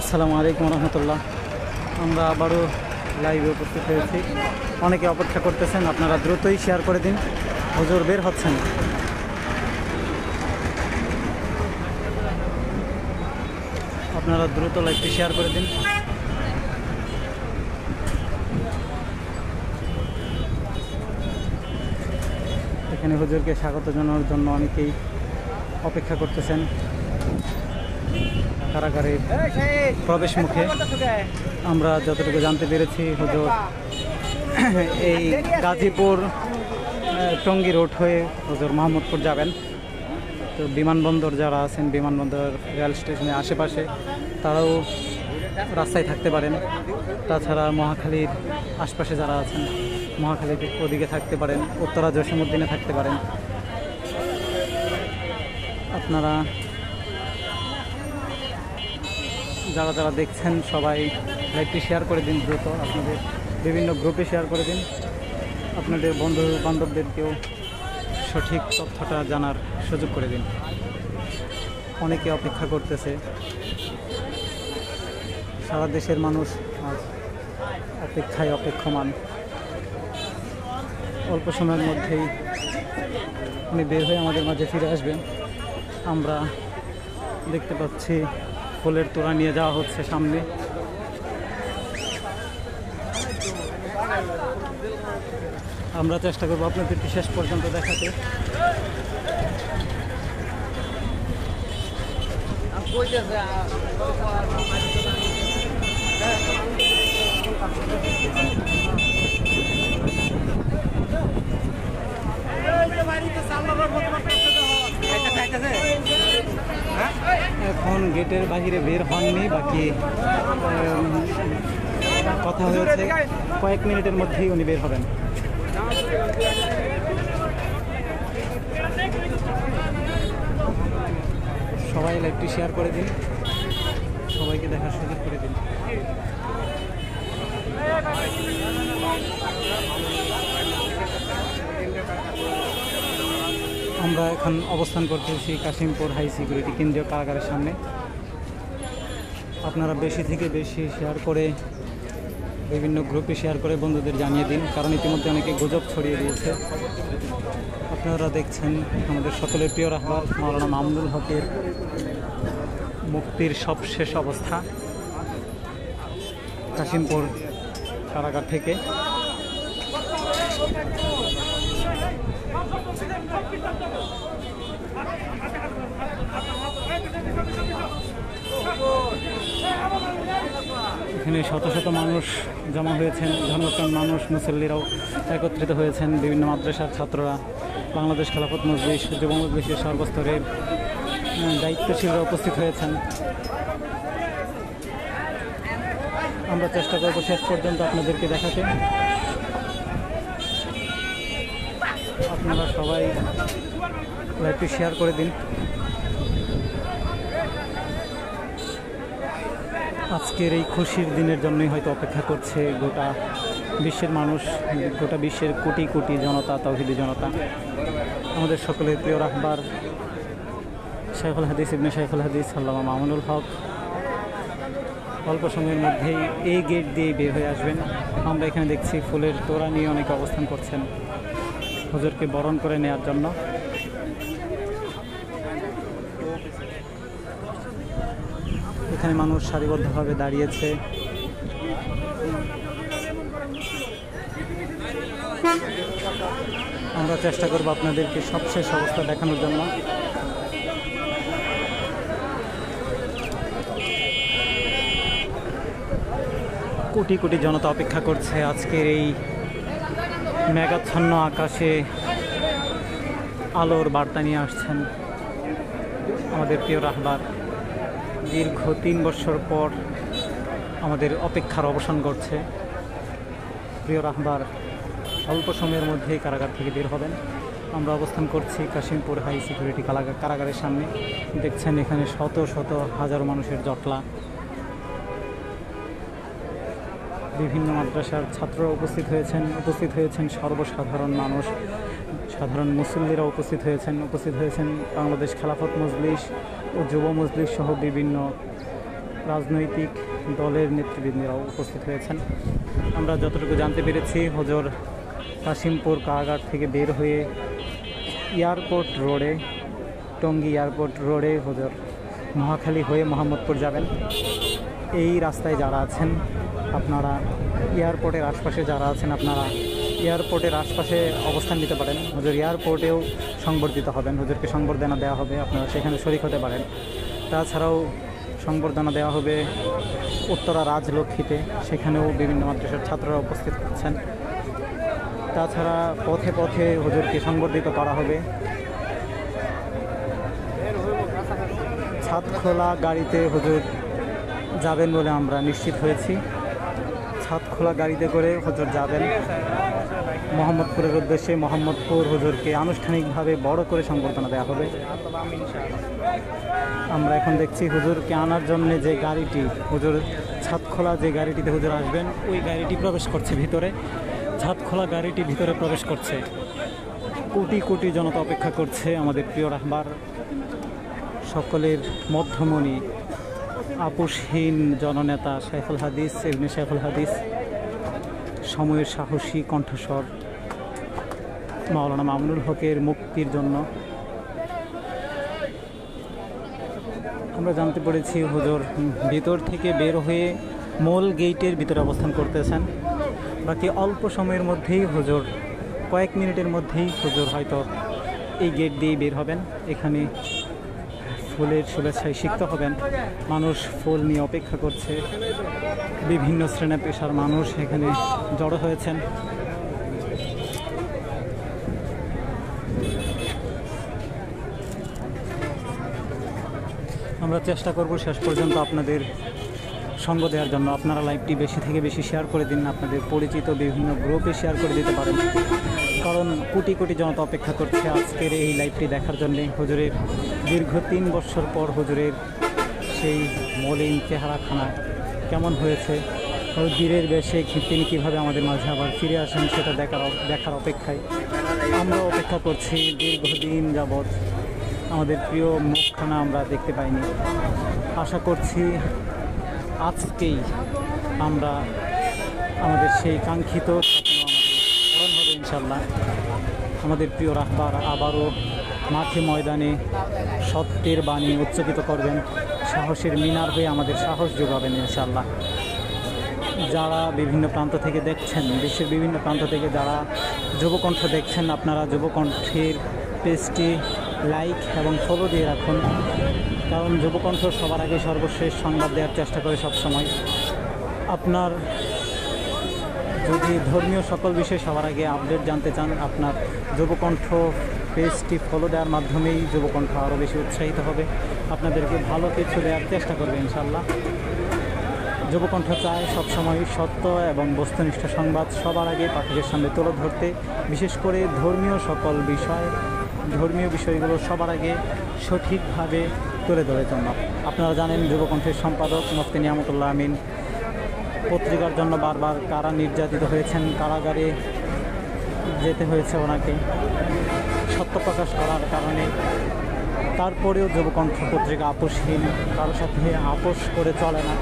আসসালামু আলাইকুম রহমতুল্লাহ। আমরা আবারও লাইভে উপস্থিত হয়েছি। অনেকে অপেক্ষা করতেছেন, আপনারা দ্রুতই শেয়ার করে দিন। হুজুর বের হচ্ছেন। আপনারা দ্রুত লাইভটি শেয়ার করে দিন। এখানে হুজুরকে স্বাগত জানানোর জন্য অনেকেই অপেক্ষা করতেছেন কারাগারের প্রবেশ মুখে। আমরা যতটুকু জানতে পেরেছি, হুজুর এই গাজীপুর টঙ্গী রোড হয়ে হুজুর মোহাম্মদপুর যাবেন। তো বিমানবন্দর যারা আছেন, বিমানবন্দর রেল স্টেশনের আশেপাশে, তারাও রাস্তায় থাকতে পারেন। তাছাড়া মহাখালীর আশপাশে যারা আছেন, মহাখালীর ওদিকে থাকতে পারেন, উত্তরা জসীমউদ্দিনে থাকতে পারেন। আপনারা যারা যারা দেখছেন সবাই লাইভটি শেয়ার করে দিন দ্রুত। আপনাদের বিভিন্ন গ্রুপে শেয়ার করে দিন। আপনাদের বন্ধু বান্ধবদেরকেও সঠিক তথ্যটা জানার সুযোগ করে দিন। অনেকে অপেক্ষা করতেছে। সারা দেশের মানুষ আজ অপেক্ষায় অপেক্ষমান। অল্প সময়ের মধ্যেই উনি বের হয়ে আমাদের মাঝে ফিরে আসবেন। আমরা দেখতে পাচ্ছি ফুলের তোড়া নিয়ে যাওয়া হচ্ছে সামনে। আমরা চেষ্টা করবো আপনাদেরকে শেষ পর্যন্ত দেখাতে। এখন গেটের বাহিরে বের হননি, বাকি কথা হয়েছে কয়েক মিনিটের মধ্যেই উনি বের হবেন। সবাই লাইভটি শেয়ার করে দিন, সবাইকে দেখার সুযোগ করে দিন। আমরা এখন অবস্থান করতেছি কাশিমপুর হাই সিকিউরিটি কেন্দ্রীয় কারাগারের সামনে। আপনারা বেশি থেকে বেশি শেয়ার করে, বিভিন্ন গ্রুপে শেয়ার করে বন্ধুদের জানিয়ে দিন, কারণ ইতিমধ্যে অনেকে গুজব ছড়িয়ে দিয়েছে। আপনারা দেখছেন আমাদের সকলের প্রিয় রাহবার মাওলানা মামুনুল হকের মুক্তির সবশেষ অবস্থা কাশিমপুর কারাগার থেকে। এখানে শত শত মানুষ জমা হয়েছেন, ধর্মপ্রাণ মানুষ, মুসল্লিরাও একত্রিত হয়েছেন। বিভিন্ন মাদ্রাসার ছাত্ররা, বাংলাদেশ খেলাফত মজলিস, যুব মজলিসের সর্বস্তরের দায়িত্বশীলরা উপস্থিত হয়েছেন। আমরা চেষ্টা করব শেষ পর্যন্ত আপনাদেরকে দেখাতে। আপনারা সবাই লাইভটি শেয়ার করে দিন। আজকের এই খুশির দিনের জন্যই হয়তো অপেক্ষা করছে গোটা বিশ্বের মানুষ, গোটা বিশ্বের কোটি কোটি জনতা, তাওহীদি জনতা। আমাদের সকলের প্রিয় রাহবার শাইখুল হাদিস ইবনে শাইখুল হাদিস আল্লামা মামুনুল হক অল্প সময়ের মধ্যেই এই গেট দিয়ে বের হয়ে আসবেন। আমরা এখানে দেখছি ফুলের তোড়া নিয়ে অনেকে অবস্থান করছেন হুজুরকে বরণ করে নেওয়ার জন্য। এখানে মানুষ সারিবদ্ধভাবে দাঁড়িয়েছে। আমরা চেষ্টা করব আপনাদেরকে সবশেষ অবস্থা দেখানোর জন্য। কোটি কোটি জনতা অপেক্ষা করছে আজকের এই মেঘাচ্ছন্ন আকাশে আলোর বার্তা নিয়ে আসছেন আমাদের প্রিয় রাহবার। দীর্ঘ 3 বছর পর আমাদের অপেক্ষার অবসান ঘটছে। প্রিয় রাহবার অল্প সময়ের মধ্যেই কারাগার থেকে বের হবেন। আমরা অবস্থান করছি কাশিমপুর হাই সিকিউরিটি কারাগারের সামনে। দেখছেন এখানে শত শত হাজারো মানুষের জটলা। বিভিন্ন মাদ্রাসার ছাত্ররা উপস্থিত হয়েছেন সর্বসাধারণ মানুষ, সাধারণ মুসল্লিরা উপস্থিত হয়েছেন বাংলাদেশ খেলাফত মজলিস ও যুব মজলিস সহ বিভিন্ন রাজনৈতিক দলের নেতৃবৃন্দরাও উপস্থিত হয়েছেন। আমরা যতটুকু জানতে পেরেছি, হজর কাশিমপুর কারাগার থেকে বের হয়ে এয়ারপোর্ট রোডে, টঙ্গী এয়ারপোর্ট রোডে হজর মহাখালী হয়ে মোহাম্মদপুর যাবেন। এই রাস্তায় যারা আছেন আপনারা, এয়ারপোর্টের আশপাশে যারা আছেন আপনারা এয়ারপোর্টের আশপাশে অবস্থান নিতে পারেন। হজর এয়ারপোর্টেও সংবর্ধিত হবেন, হজরকে সংবর্ধনা দেওয়া হবে, আপনারা সেখানে শরিক হতে পারেন। তাছাড়াও সংবর্ধনা দেওয়া হবে উত্তরা রাজলক্ষ্মীতে, সেখানেও বিভিন্ন মাদ্রাসার ছাত্ররা উপস্থিত হচ্ছেন। তাছাড়া পথে পথে হুজুরকে সংবর্ধিত করা হবে। ছাদখোলা গাড়িতে হুজুর যাবেন বলে আমরা নিশ্চিত হয়েছি। ছাদখোলা গাড়িতে করে হুজুর যাবেন মোহাম্মদপুরের উদ্দেশ্যে। মোহাম্মদপুর হুজুরকে আনুষ্ঠানিকভাবে বড় করে সংবর্ধনা দেওয়া হবে। আমরা এখন দেখছি হুজুরকে আনার জন্য যে গাড়িটি, হুজুর ছাদখোলা যে গাড়িটিতে হুজুর আসবেন, ওই গাড়িটি প্রবেশ করছে ভিতরে। ছাদখোলা গাড়িটি ভিতরে প্রবেশ করছে। কোটি কোটি জনতা অপেক্ষা করছে আমাদের প্রিয় রাহবার, সকলের মধ্যমণি, আপোষহীন জননেতা শাইখুল হাদিস ইবনে শাইখুল হাদিস, সময়ের সাহসী কণ্ঠস্বর মাওলানা মামুনুল হকের মুক্তির জন্য। আমরা জানতে পেরেছি হুজুর ভিতর থেকে বের হয়ে মূল গেটের ভিতরে অবস্থান করতেছেন। বাকি অল্প সময়ের মধ্যেই হুজুর, কয়েক মিনিটের মধ্যেই হুজুর হয়তো এই গেট দিয়ে বের হবেন। এখানে ফুলের শুভেচ্ছায় সিক্ত হবেন। মানুষ ফুল নিয়ে অপেক্ষা করছে, বিভিন্ন শ্রেণী পেশার মানুষ এখানে জড়ো হয়েছেন। আমরা চেষ্টা করব শেষ পর্যন্ত আপনাদের সঙ্গ দেওয়ার জন্য। আপনারা লাইভটি বেশি থেকে বেশি শেয়ার করে দিন, আপনাদের পরিচিত বিভিন্ন গ্রুপে শেয়ার করে দিতে পারেন, কারণ কোটি কোটি জনতা অপেক্ষা করছে আজকের এই লাইভটি দেখার জন্যে। হুজুরের দীর্ঘ 3 বছর পর হুজুরের সেই মলিন চেহারাখানা কেমন হয়েছে, বীরের বেশে তিনি কীভাবে আমাদের মাঝে আবার ফিরে আসেন সেটা দেখার অপেক্ষায় আমরা অপেক্ষা করছি। দীর্ঘদিন যাবৎ আমাদের প্রিয় মুখখানা আমরা দেখতে পাইনি। আশা করছি আজকেই আমরা আমাদের সেই কাঙ্ক্ষিত স্বপ্ন পূরণ হবে ইনশাল্লাহ। আমাদের প্রিয় রাহবার আবারও মাঠে ময়দানে সত্যের বাণী উচ্চারিত করবেন, সাহসের মিনার হয়ে আমাদের সাহস যোগাবেন ইনশাল্লাহ। যারা বিভিন্ন প্রান্ত থেকে দেখছেন, দেশের বিভিন্ন প্রান্ত থেকে যারা যুবকণ্ঠ দেখছেন, আপনারা যুবকণ্ঠের পেজটি লাইক এবং ফলো দিয়ে রাখুন, কারণ যুবকণ্ঠ সবার আগে সর্বশেষ সংবাদ দেওয়ার চেষ্টা করে সবসময়। আপনার যদি ধর্মীয় সকল বিষয়ে সবার আগে আপডেট জানতে চান, আপনার যুবকণ্ঠ পেজটি ফলো দেওয়ার মাধ্যমেই যুবকণ্ঠ আরও বেশি উৎসাহিত হবে, আপনাদেরকে ভালো কিছু দেওয়ার চেষ্টা করবে ইনশাল্লাহ। যুবকণ্ঠ চায় সবসময় সত্য এবং বস্তুনিষ্ঠ সংবাদ সবার আগে পাঠকের সামনে তুলে ধরতে, বিশেষ করে ধর্মীয় সকল বিষয়, ধর্মীয় বিষয়গুলো সবার আগে সঠিকভাবে তুলে ধরার জন্য। আপনারা জানেন যুবকণ্ঠের সম্পাদক মুফতি নিয়ামতুল্লাহ আমিন পত্রিকার জন্য বারবার কারা নির্যাতিত হয়েছেন, কারাগারে যেতে হয়েছে ওনাকে সত্য প্রকাশ করার কারণে। তারপরেও যুবকণ্ঠ পত্রিকা আপোষহীন, কারোর সাথে আপোষ করে চলে না,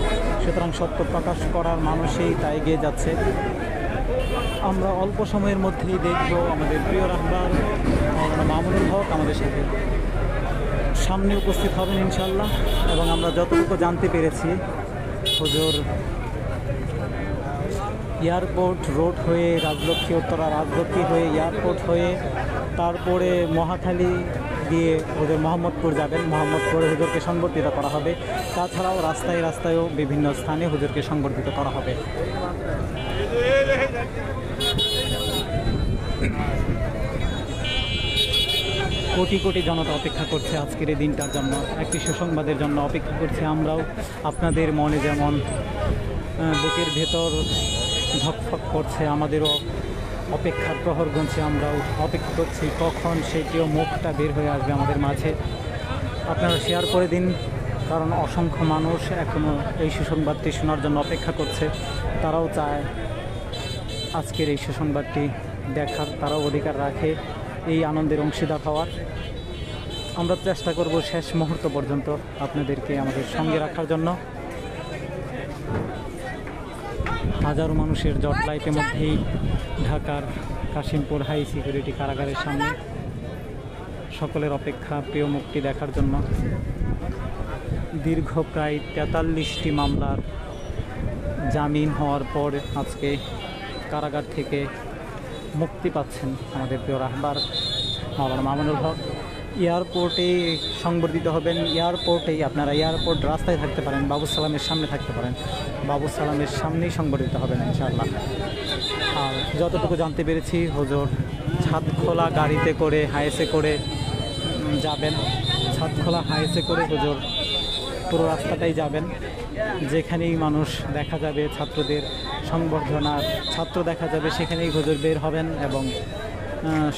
সুতরাং সত্য প্রকাশ করার মানুষই তা এগিয়ে যাচ্ছে। আমরা অল্প সময়ের মধ্যেই দেখব আমাদের প্রিয় রাহবার মাওলানা মামুনুল হক আমাদের সাথে সামনে উপস্থিত হবেন ইনশাল্লাহ। এবং আমরা যতটুকু জানতে পেরেছি, হুজুর এয়ারপোর্ট রোড হয়ে রাজলক্ষ্মী, উত্তরা রাজলক্ষ্মী হয়ে এয়ারপোর্ট হয়ে তারপরে মহাখালী দিয়ে হুজুর মোহাম্মদপুর যাবেন। মোহাম্মদপুরে হুজুরকে সংবর্ধিত করা হবে। তাছাড়াও রাস্তায় রাস্তায়ও বিভিন্ন স্থানে হুজুরকে সংবর্ধিত করা হবে। কোটি কোটি জনতা অপেক্ষা করছে আজকের এই দিনটার জন্য, একটি সুসংবাদের জন্য অপেক্ষা করছে। আমরাও আপনাদের মনে যেমন বুকের ভেতর ধকফক করছে, আমাদেরও অপেক্ষার প্রহর গুনছে। আমরাও অপেক্ষা করছি কখন সেই প্রিয় মুখটা বের হয়ে আসবে আমাদের মাঝে। আপনারা শেয়ার করে দিন, কারণ অসংখ্য মানুষ এখনও এই সুসংবাদটি শোনার জন্য অপেক্ষা করছে। তারাও চায় আজকের এই সুসংবাদটি দেখার, তারাও অধিকার রাখে এই আনন্দের অংশীদার হওয়ার। আমরা চেষ্টা করব শেষ মুহূর্ত পর্যন্ত আপনাদেরকে আমাদের সঙ্গে রাখার জন্য। হাজারো মানুষের জটলা ইতিমধ্যেই ঢাকার কাশিমপুর হাই সিকিউরিটি কারাগারের সামনে। সকলের অপেক্ষা প্রিয় মুক্তি দেখার জন্য। দীর্ঘ প্রায় 43টি মামলার জামিন হওয়ার পর আজকে কারাগার থেকে মুক্তি পাচ্ছেন আমাদের প্রিয় রাহবার মাওলানা মামুনুল হক। এয়ারপোর্টে সংবর্ধিত হবেন। এয়ারপোর্টেই আপনারা এয়ারপোর্ট রাস্তায় থাকতে পারেন, বাবুস সালামের সামনে থাকতে পারেন, বাবুস সালামের সামনেই সংবর্ধিত হবেন ইনশাআল্লাহ। আর যতটুকু জানতে পেরেছি হুজুর ছাদখোলা গাড়িতে করে হায়েসে করে যাবেন। ছাদখোলা হায়েসে করে হুজুর পুরো রাস্তাটাই যাবেন। যেখানেই মানুষ দেখা যাবে, ছাত্রদের সংবর্ধনার ছাত্র দেখা যাবে, সেখানেই হুজুর বের হবেন এবং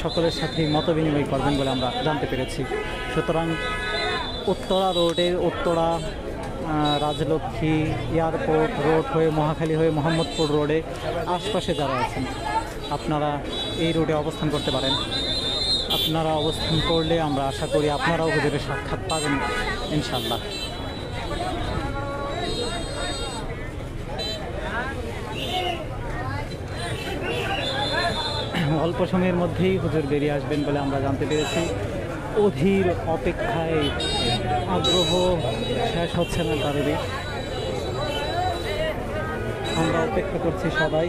সকলের সাথেই মত বিনিময় করবেন বলে আমরা জানতে পেরেছি। সুতরাং উত্তরা রোডের উত্তরা রাজলক্ষ্মী এয়ারপোর্ট রোড হয়ে মহাখালী হয়ে মোহাম্মদপুর রোডে আশপাশে যারা আছেন আপনারা এই রোডে অবস্থান করতে পারেন। আপনারা অবস্থান করলে আমরা আশা করি আপনারাও হুজুরের সাক্ষাৎ পাবেন ইনশাআল্লাহ। অল্প সময়ের মধ্যেই হুজুর বেরিয়ে আসবেন বলে আমরা জানতে পেরেছি। অধীর অপেক্ষায় আগ্রহ শেষ হচ্ছে না কারোরই। আমরা অপেক্ষা করছি সবাই।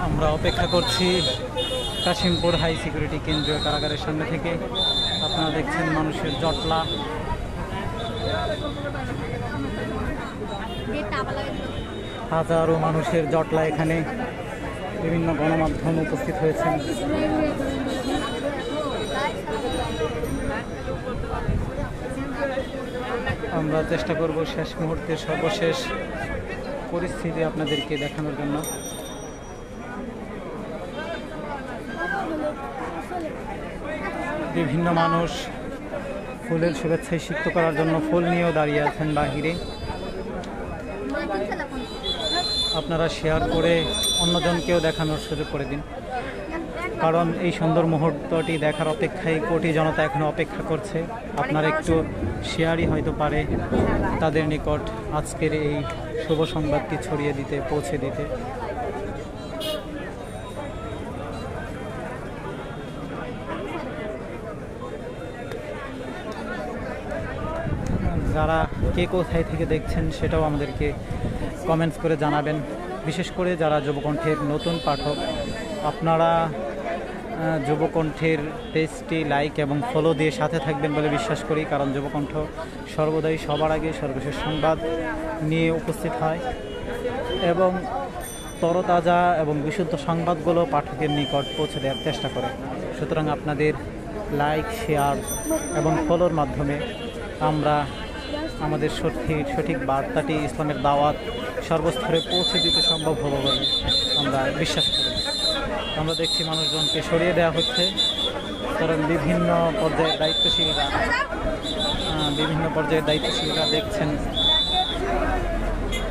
আমরা অপেক্ষা করছি কাশিমপুর হাই সিকিউরিটি কেন্দ্রীয় কারাগারের সামনে থেকে। আপনারা দেখছেন মানুষের জটলা। হাজারো মানুষের জটলা এখানে। বিভিন্ন গণমাধ্যম উপস্থিত হয়েছেন। আমরা চেষ্টা করব শেষ মুহূর্তে সর্বশেষ পরিস্থিতি আপনাদেরকে দেখানোর জন্য। বিভিন্ন মানুষ ফুলের শুভেচ্ছায় সিক্ত করার জন্য ফুল নিয়েও দাঁড়িয়ে আছেন বাহিরে। আপনারা শেয়ার করে অন্যজনকেও দেখানোর সুযোগ করে দিন, কারণ এই সুন্দর মুহূর্তটি দেখার অপেক্ষায় কোটি জনতা এখনো অপেক্ষা করছে। আপনারা একটু শেয়ারই হয়তো পারে তাদের নিকট আজকের এই শুভ সংবাদটি ছড়িয়ে দিতে, পৌঁছে দিতে। যারা কে কোথায় থেকে দেখছেন সেটাও আমাদেরকে কমেন্টস করে জানাবেন। বিশেষ করে যারা যুবকণ্ঠের নতুন পাঠক, আপনারা যুবকণ্ঠের পেজটি লাইক এবং ফলো দিয়ে সাথে থাকবেন বলে বিশ্বাস করি, কারণ যুবকণ্ঠ সর্বদাই সবার আগে সর্বশেষ সংবাদ নিয়ে উপস্থিত হয় এবং তরতাজা এবং বিশুদ্ধ সংবাদগুলো পাঠকের নিকট পৌঁছে দেওয়ার চেষ্টা করে। সুতরাং আপনাদের লাইক, শেয়ার এবং ফলোর মাধ্যমে আমরা আমাদের সঠিক বার্তাটি, ইসলামের দাওয়াত সর্বস্তরে পৌঁছে দিতে সম্ভব হবে বলে আমরা বিশ্বাস করি। আমরা দেখছি মানুষজনকে সরিয়ে দেওয়া হচ্ছে, কারণ বিভিন্ন পর্যায়ের দায়িত্বশীলরা দেখছেন,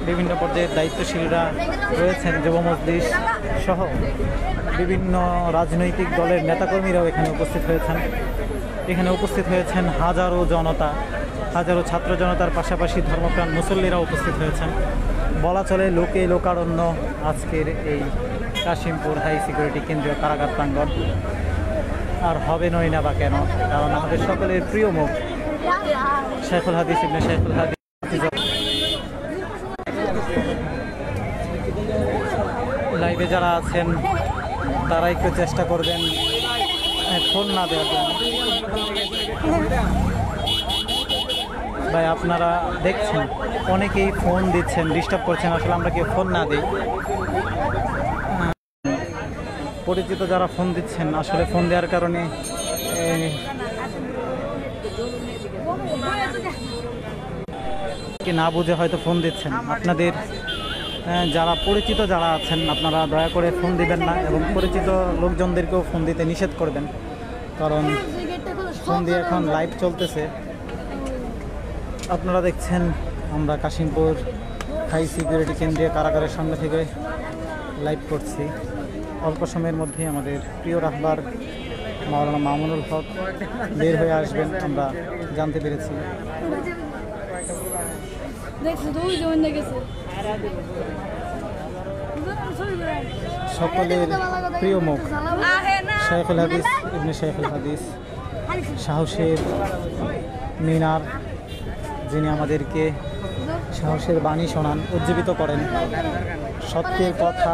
বিভিন্ন পর্যায়ের দায়িত্বশীলরা রয়েছেন, যুব মজলিস সহ বিভিন্ন রাজনৈতিক দলের নেতাকর্মীরাও এখানে উপস্থিত হয়েছেন। এখানে উপস্থিত হয়েছেন হাজারো জনতা, হাজারো ছাত্র জনতার পাশাপাশি ধর্মপ্রাণ মুসল্লিরা উপস্থিত হয়েছেন। বলা চলে লোকে লোকারণ্য আজকের এই কাশিমপুর হাই সিকিউরিটি কেন্দ্রীয় কারাগার প্রাঙ্গণ। আর হবে নয় না বা কেন, কারণ আমাদের সকলের প্রিয় মুখ শেখুল হাদিস ইবনে শেখুল হাদিস। লাইভে যারা আছেন তারা একটু চেষ্টা করবেন ফোন না দেওয়ার জন্য। ভাই আপনারা দেখছেন অনেকেই ফোন দিচ্ছেন, ডিস্টার্ব করছেন। আসলে আমরা কি ফোন না দিই, পরিচিত যারা ফোন দিচ্ছেন আসলে ফোন দেওয়ার কারণে কি না বুঝে হয়তো ফোন দিচ্ছেন। আপনাদের যারা পরিচিত যারা আছেন আপনারা দয়া করে ফোন দিবেন না এবং পরিচিত লোকজনদেরকেও ফোন দিতে নিষেধ করবেন, কারণ ফোন দিয়ে এখন লাইভ চলতেছে। আপনারা দেখছেন আমরা কাশিমপুর হাই সিকিউরিটি কেন্দ্রীয় কারাগারের সামনে থেকে লাইভ করছি। অল্প সময়ের মধ্যে আমাদের প্রিয় রাহবার মাওলানা মামুনুল হক বের হয়ে আসবেন আমরা জানতে পেরেছি। সকলের প্রিয় মুখ শাইখুল হাদিস ইবনে শাইখুল হাদিস সাহসের মিনার, যিনি আমাদেরকে সাহসের বাণী শোনান, উজ্জীবিত করেন, সত্যের কথা,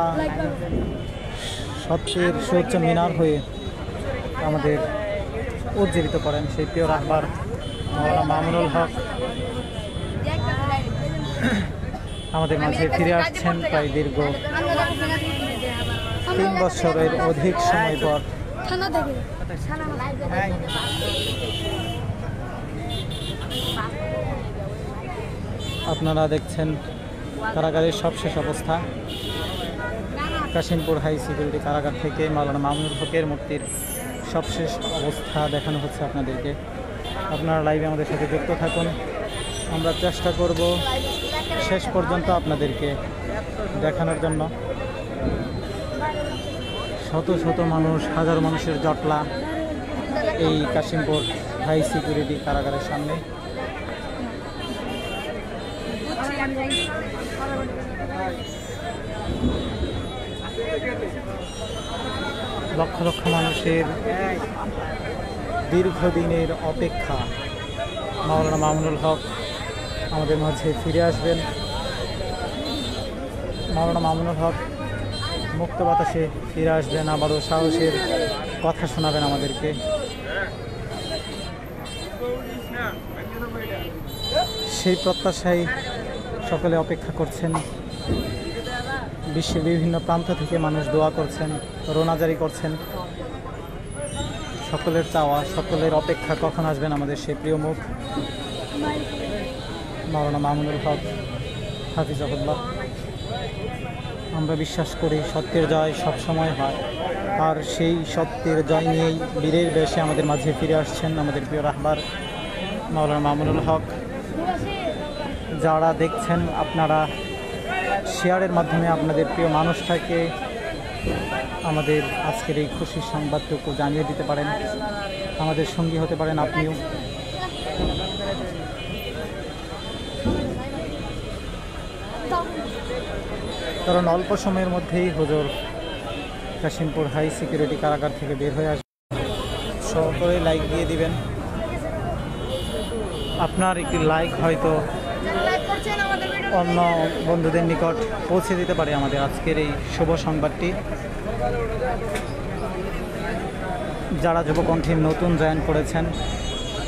সত্যের সুউচ্চ মিনার হয়ে আমাদের উজ্জীবিত করেন সেই প্রিয় রাহবার মাওলানা মামুনুল হক আমাদের মাঝে ফিরে আসছেন প্রায় দীর্ঘ 3 বছরের অধিক সময় পর। আপনারা দেখছেন কারাগারের সবশেষ অবস্থা। কাশিমপুর হাই সিকিউরিটি কারাগার থেকে মাওলানা মামুনুল হকের মুক্তির সবশেষ অবস্থা দেখানো হচ্ছে আপনাদেরকে। আপনারা লাইভে আমাদের সাথে যুক্ত থাকুন, আমরা চেষ্টা করব শেষ পর্যন্ত আপনাদেরকে দেখানোর জন্য। শত শত মানুষ, হাজার মানুষের জটলা এই কাশিমপুর হাই সিকিউরিটি কারাগারের সামনে। লক্ষ লক্ষ মানুষের দীর্ঘদিনের অপেক্ষা, মাওলানা মামুনুল হক আমাদের মাঝে ফিরে আসবেন। মাওলানা মামুনুল হক মুক্ত বাতাসে ফিরে আসবেন, আবারও সাহসের কথা শোনাবেন আমাদেরকে। সেই প্রত্যাশায় সকলে অপেক্ষা করছেন। বিশ্বের বিভিন্ন প্রান্ত থেকে মানুষ দোয়া করছেন, রোনাজারি করছেন। সকলের চাওয়া, সকলের অপেক্ষা কখন আসবেন আমাদের সেই প্রিয় মুখ মাওলানা মামুনুল হক হাফিজাহুল্লাহ। আমরা বিশ্বাস করি সত্যের জয় সবসময় হয়, আর সেই সত্যের জয় নিয়েই বীরের বেশে আমাদের মাঝে ফিরে আসছেন আমাদের প্রিয় রাহবার মাওলানা মামুনুল হক। যারা দেখছেন আপনারা শেয়ারের মাধ্যমে আপনাদের প্রিয় মানুষটাকে আমাদের আজকের এই খুশির সংবাদটুকু জানিয়ে দিতে পারেন, আমাদের সঙ্গী হতে পারেন আপনিও। কারণ অল্প সময়ের মধ্যেই হুজুর কাশিমপুর হাই সিকিউরিটি কারাগার থেকে বের হয়ে আসবে। সকলে লাইক দিয়ে দিবেন। আপনার একটি লাইক হয়তো অন্য বন্ধুদের নিকট পৌঁছে দিতে পারে আমাদের আজকের এই শুভ সংবাদটি। যারা যুবকণ্ঠীর নতুন জয়েন করেছেন,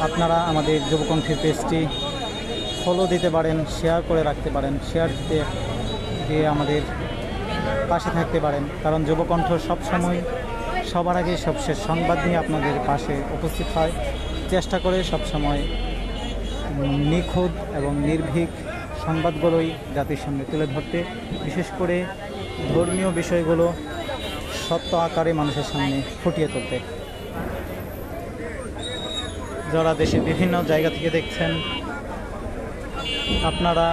আপনারা আমাদের যুবকণ্ঠীর পেজটি ফলো দিতে পারেন, শেয়ার করে রাখতে পারেন, শেয়ার দিতে দিয়ে আমাদের পাশে থাকতে পারেন। কারণ যুবকণ্ঠ সবসময় সবার আগে সবশেষ সংবাদ নিয়ে আপনাদের পাশে উপস্থিত হয়, চেষ্টা করে সবসময় নিখুঁত এবং নির্ভীক সংবাদগুলোই জাতির সামনে তুলে ধরতে, বিশেষ করে ধর্মীয় বিষয়গুলো সত্য আকারে মানুষের সামনে ফুটিয়ে তুলতে। যারা দেশের বিভিন্ন জায়গা থেকে দেখছেন, আপনারা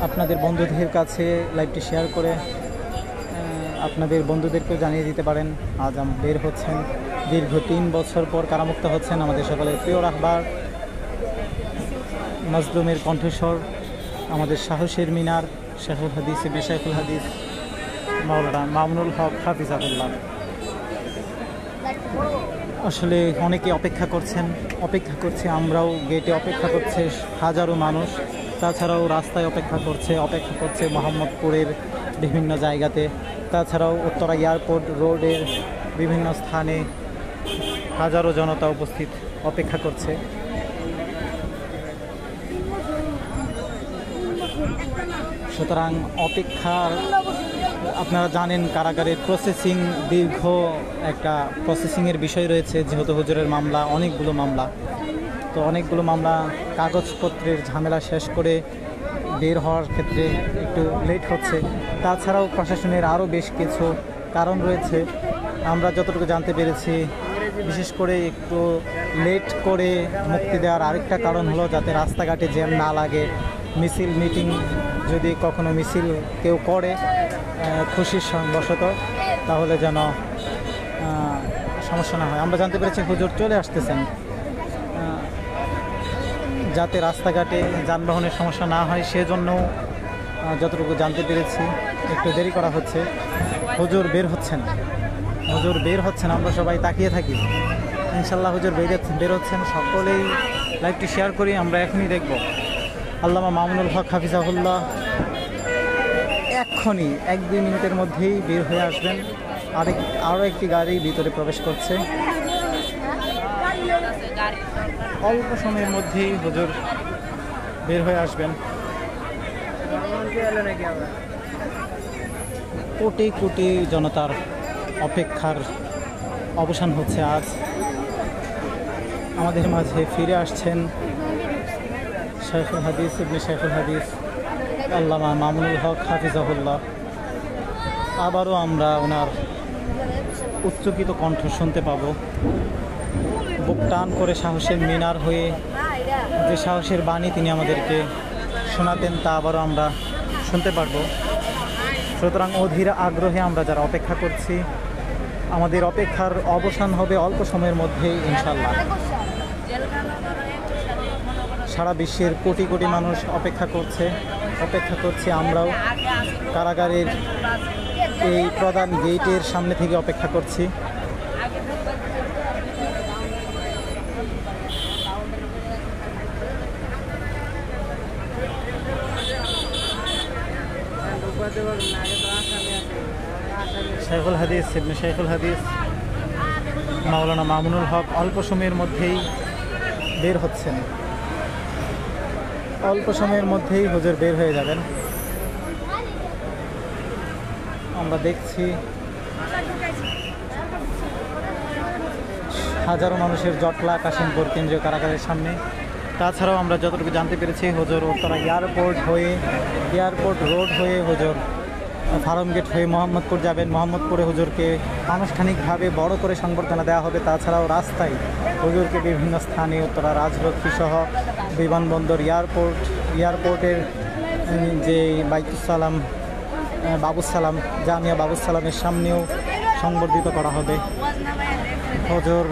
আপনাদের বন্ধুদের কাছে লাইভটি শেয়ার করে আপনাদের বন্ধুদেরকেও জানিয়ে দিতে পারেন। আজ বের হচ্ছেন দীর্ঘ 3 বছর পর কারামুক্ত হচ্ছেন আমাদের সকলের প্রিয় রাহবার, মাজলুমের কণ্ঠস্বর, আমাদের সাহসের মিনার শাইখুল হাদিস ইবনে শাইখুল হাদিস মাওলানা মামুনুল হক হাফিজাহুল্লাহ। আসলে অনেকে অপেক্ষা করছেন, অপেক্ষা করছে, আমরাও গেটে অপেক্ষা করছে হাজারো মানুষ। তাছাড়াও রাস্তায় অপেক্ষা করছে মোহাম্মদপুরের বিভিন্ন জায়গাতে। তাছাড়াও উত্তরা এয়ারপোর্ট রোডের বিভিন্ন স্থানে হাজারো জনতা উপস্থিত অপেক্ষা করছে। সুতরাং অপেক্ষার, আপনারা জানেন কারাগারের প্রসেসিং, দীর্ঘ একটা প্রসেসিংয়ের বিষয় রয়েছে। যেহেতু হুজুরের মামলা অনেকগুলো মামলা, তো অনেকগুলো মামলা কাগজপত্রের ঝামেলা শেষ করে বের হওয়ার ক্ষেত্রে একটু লেট হচ্ছে। তাছাড়াও প্রশাসনের আরও বেশ কিছু কারণ রয়েছে। আমরা যতটুকু জানতে পেরেছি, বিশেষ করে একটু লেট করে মুক্তি দেওয়ার আরেকটা কারণ হলো যাতে রাস্তাঘাটে জ্যাম না লাগে। মিছিল মিটিং যদি কখনো মিছিল কেউ করে, খুশির বশত, তাহলে যেন সমস্যা না হয়। আমরা জানতে পেরেছি হুজুর চলে আসতেছেন, যাতে রাস্তাঘাটে যানবাহনের সমস্যা না হয় সেজন্য যতটুকু জানতে পেরেছি একটু দেরি করা হচ্ছে। হুজুর বের হচ্ছেন, হুজুর বের হচ্ছেন, আমরা সবাই তাকিয়ে থাকি। ইনশাল্লাহ হুজুর বের হচ্ছেন। সকলেই লাইভটি শেয়ার করি, আমরা এখনই দেখব। আল্লামা মামুনুল হক হাফিজাহুল্লাহ এক্ষুনি 1-2 মিনিটের মধ্যেই বের হয়ে আসবেন। আরও একটি গাড়ি ভিতরে প্রবেশ করছে। অল্প সময়ের মধ্যেই হুজুর বের হয়ে আসবেন। কোটি কোটি জনতার অপেক্ষার অবসান হচ্ছে আজ। আমাদের মাঝে ফিরে আসছেন শাইখুল হাদিস ইবনে শাইখুল হাদিস আল্লামা মামুনুল হক হাফিজাহুল্লাহ। আবারও আমরা ওনার উচ্চকিত কণ্ঠ শুনতে পাব। বুক টান করে সাহসের মিনার হয়ে যে সাহসের বাণী তিনি আমাদেরকে শোনাতেন, তা আবারও আমরা শুনতে পারবো। সুতরাং অধীর আগ্রহে আমরা যারা অপেক্ষা করছি, আমাদের অপেক্ষার অবসান হবে অল্প সময়ের মধ্যেই ইনশাল্লাহ। সারা বিশ্বের কোটি কোটি মানুষ অপেক্ষা করছে। আমরাও কারাগারের এই প্রধান গেটের সামনে থেকে অপেক্ষা করছি। শাইখুল হাদিস ইবনে শাইখুল হাদিস মাওলানা মামুনুল হক অল্প সময়ের মধ্যেই বের হচ্ছেন। অল্প সময়ের মধ্যেই হুজুর বের হয়ে যাবেন। আমরা দেখছি হাজারো মানুষের জটলা কাশিমপুর কেন্দ্রীয় কারাগারের সামনে। তাছাড়াও আমরা যতটুকু জানতে পেরেছি হুজুর উত্তরা এয়ারপোর্ট রোড হয়ে হুজুর ফার্মগেট হয়ে মোহাম্মদপুর যাবেন। মোহাম্মদপুরে হুজুরকে আনুষ্ঠানিকভাবে বড় করে সংবর্ধনা দেওয়া হবে। তাছাড়াও রাস্তায় হুজুরকে বিভিন্ন স্থানে উত্তরা রাজলক্ষ্মী সহ বিমানবন্দর, এয়ারপোর্টের যে বাইতুসালাম বাবুসালাম জামিয়া বাবুসালামের সামনেও সংবর্ধিত করা হবে। হুজুর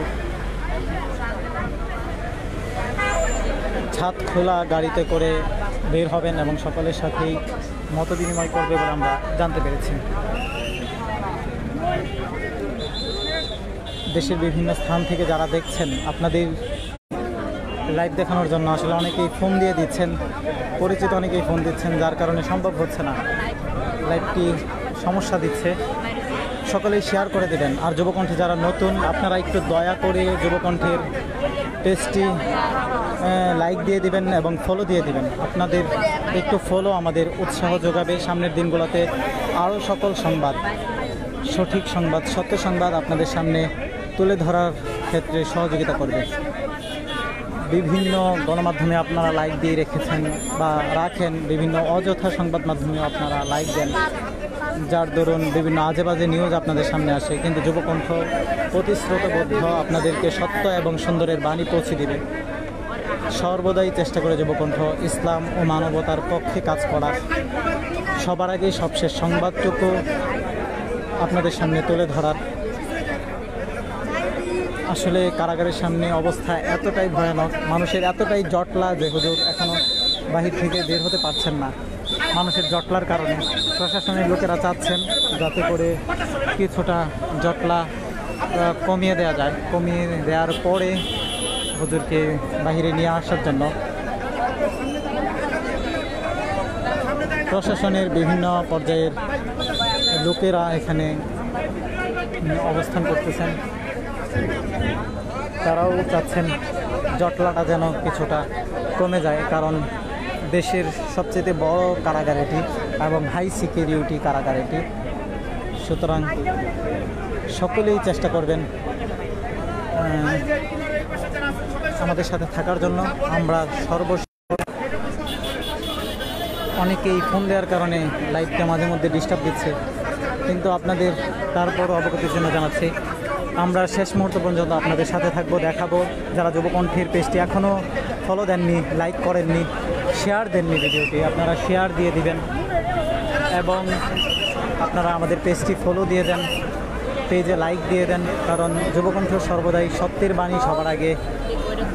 ছাদ খোলা গাড়িতে করে বের হবেন এবং সকলের সাথেই মত বিনিময় করবে বলে আমরা জানতে পেরেছি। দেশের বিভিন্ন স্থান থেকে যারা দেখছেন, আপনাদের লাইভ দেখানোর জন্য আসলে অনেকেই ফোন দিয়ে দিচ্ছেন, পরিচিত অনেকেই ফোন দিচ্ছেন, যার কারণে সম্ভব হচ্ছে না। লাইভটি সমস্যা দিচ্ছে। সকলেই শেয়ার করে দেবেন। আর যুবকণ্ঠে যারা নতুন, আপনারা একটু দয়া করে যুবকণ্ঠের পেজটি লাইক দিয়ে দিবেন এবং ফলো দিয়ে দিবেন। আপনাদের একটু ফলো আমাদের উৎসাহ যোগাবে। সামনের দিনগুলোতে আরও সকল সংবাদ, সঠিক সংবাদ, সত্য সংবাদ আপনাদের সামনে তুলে ধরার ক্ষেত্রে সহযোগিতা করবে। বিভিন্ন গণমাধ্যমে আপনারা লাইক দিয়ে রেখেছেন বা রাখেন, বিভিন্ন অযথা সংবাদ মাধ্যমে আপনারা লাইক দেন, যার দরুন বিভিন্ন আজে বাজে নিউজ আপনাদের সামনে আসে। কিন্তু যুবকণ্ঠ প্রতিশ্রুতবদ্ধ আপনাদেরকে সত্য এবং সুন্দরের বাণী পৌঁছে দিবে। সর্বদাই চেষ্টা করে যুবকণ্ঠ ইসলাম ও মানবতার পক্ষে কাজ করার। সবার আগে সবশেষ সংবাদটুকু আপনাদের সামনে তুলে ধরার। আসলে কারাগারের সামনে অবস্থা এতটাই ভয়ানক, মানুষের এতটাই জটলা যে হুজুর এখনও বাহির থেকে বের হতে পারছেন না। মানুষের জটলার কারণে প্রশাসনের লোকেরা চাচ্ছেন যাতে করে কিছুটা জটলা কমিয়ে দেওয়া যায়। কমিয়ে দেওয়ার পরে হুজুরকে বাহিরে নিয়ে আসার জন্য প্রশাসনের বিভিন্ন পর্যায়ের লোকেরা এখানে অবস্থান করতেছেন। তারাও চাচ্ছেন জটলাটা যেন কিছুটা কমে যায়, কারণ দেশের সবচেয়ে বড় কারাগার এটি এবং হাই সিকিউরিটি কারাগার এটি। সুতরাং সকলেই চেষ্টা করবেন আমাদের সাথে থাকার জন্য। আমরা অনেকেই ফোন দেওয়ার কারণে লাইভটা মাঝে মধ্যে ডিস্টার্ব দিচ্ছে, কিন্তু আপনাদের তারপরও অবগতির জন্য জানাচ্ছি আমরা শেষ মুহূর্ত পর্যন্ত আপনাদের সাথে থাকবো, দেখাবো। যারা যুবকণ্ঠের পেজটি এখনও ফলো দেননি, লাইক করেননি, শেয়ার দেননি ভিডিওটি, আপনারা শেয়ার দিয়ে দিবেন এবং আপনারা আমাদের পেজটি ফলো দিয়ে দেন, পেজে লাইক দিয়ে দেন, কারণ যুবকণ্ঠ সর্বদাই সত্যের বাণী সবার আগে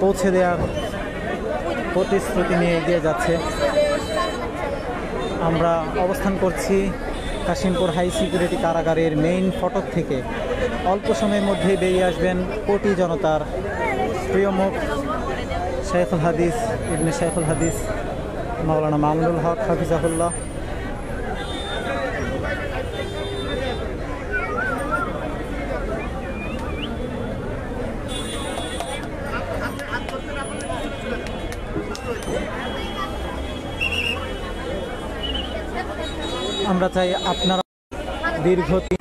পৌঁছে দেওয়ার প্রতিশ্রুতি নিয়ে এগিয়ে যাচ্ছে। আমরা অবস্থান করছি কাশিমপুর হাই সিকিউরিটি কারাগারের মেইন ফটক থেকে। অল্প সময়ের মধ্যেই বেরিয়ে আসবেন কোটি জনতার প্রিয় মুখ শাইখুল হাদিস ইবনে শাইখুল হাদিস মাওলানা মামুনুল হক হাফিজাহুল্লাহ। আমরা চাই আপনারা দীর্ঘদিন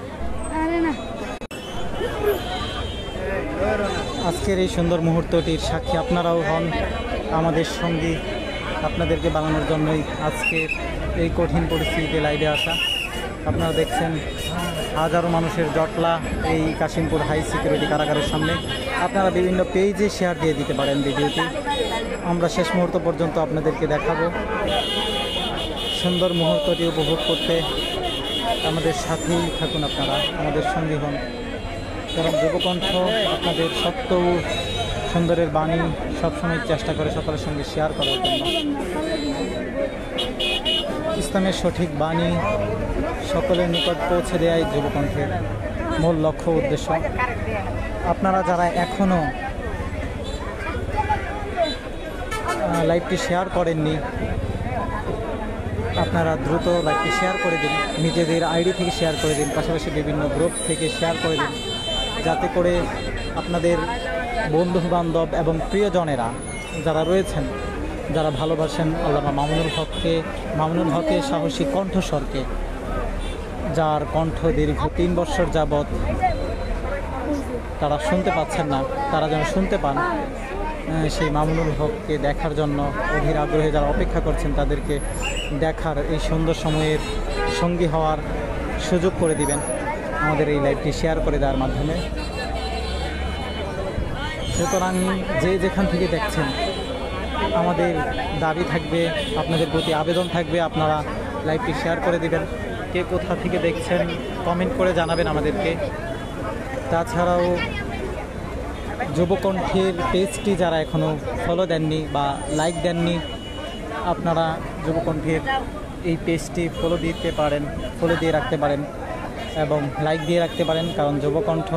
আজকের এই সুন্দর মুহূর্তটির সাক্ষী আপনারাও হন, আমাদের সঙ্গী। আপনাদেরকে বানানোর জন্যই আজকের এই কঠিন পরিস্থিতিতে লাইভে আসা। আপনারা দেখছেন হাজারো মানুষের জটলা এই কাশিমপুর হাই সিকিউরিটি কারাগারের সামনে। আপনারা বিভিন্ন পেজে শেয়ার দিয়ে দিতে পারেন ভিডিওটি। আমরা শেষ মুহূর্ত পর্যন্ত আপনাদেরকে দেখাবো। সুন্দর মুহূর্তটি উপভোগ করতে আমাদের সাথেই থাকুন, আপনারা আমাদের সঙ্গী হন। কারণ যুবকণ্ঠ আপনাদের সত্য সুন্দরের বাণী সবসময় চেষ্টা করে সকলের সঙ্গে শেয়ার করার জন্য। ইসলামের সঠিক বাণী সকলের নিকট পৌঁছে দেওয়াই যুবকণ্ঠের মূল লক্ষ্য উদ্দেশ্য। আপনারা যারা এখনও লাইভটি শেয়ার করেননি, আপনারা দ্রুত লাইভটি শেয়ার করে দিন, নিজেদের আইডি থেকে শেয়ার করে দিন, পাশাপাশি বিভিন্ন গ্রুপ থেকে শেয়ার করে দিন, যাতে করে আপনাদের বন্ধুবান্ধব এবং প্রিয়জনেরা যারা রয়েছেন, যারা ভালোবাসেন আল্লামা মামুনুল হকের সাহসী কণ্ঠস্বরকে, যার কণ্ঠ দীর্ঘ 3 বছর যাবৎ তারা শুনতে পাচ্ছেন না, তারা যেন শুনতে পান। সেই মামুনুল হককে দেখার জন্য অধীর আগ্রহে যারা অপেক্ষা করছেন, তাদেরকে দেখার এই সুন্দর সময়ের সঙ্গী হওয়ার সুযোগ করে দিবেন আমাদের এই লাইভটি শেয়ার করে দেওয়ার মাধ্যমে। সুতরাং যে যেখান থেকে দেখছেন, আমাদের দাবি থাকবে, আপনাদের প্রতি আবেদন থাকবে, আপনারা লাইভটি শেয়ার করে দিবেন। কে কোথা থেকে দেখছেন কমেন্ট করে জানাবেন আমাদেরকে। তাছাড়াও যুবকণ্ঠের পেজটি যারা এখনও ফলো দেননি বা লাইক দেননি, আপনারা যুবকণ্ঠের এই পেজটি ফলো দিয়ে রাখতে পারেন এবং লাইক দিয়ে রাখতে পারেন। কারণ যুবকণ্ঠ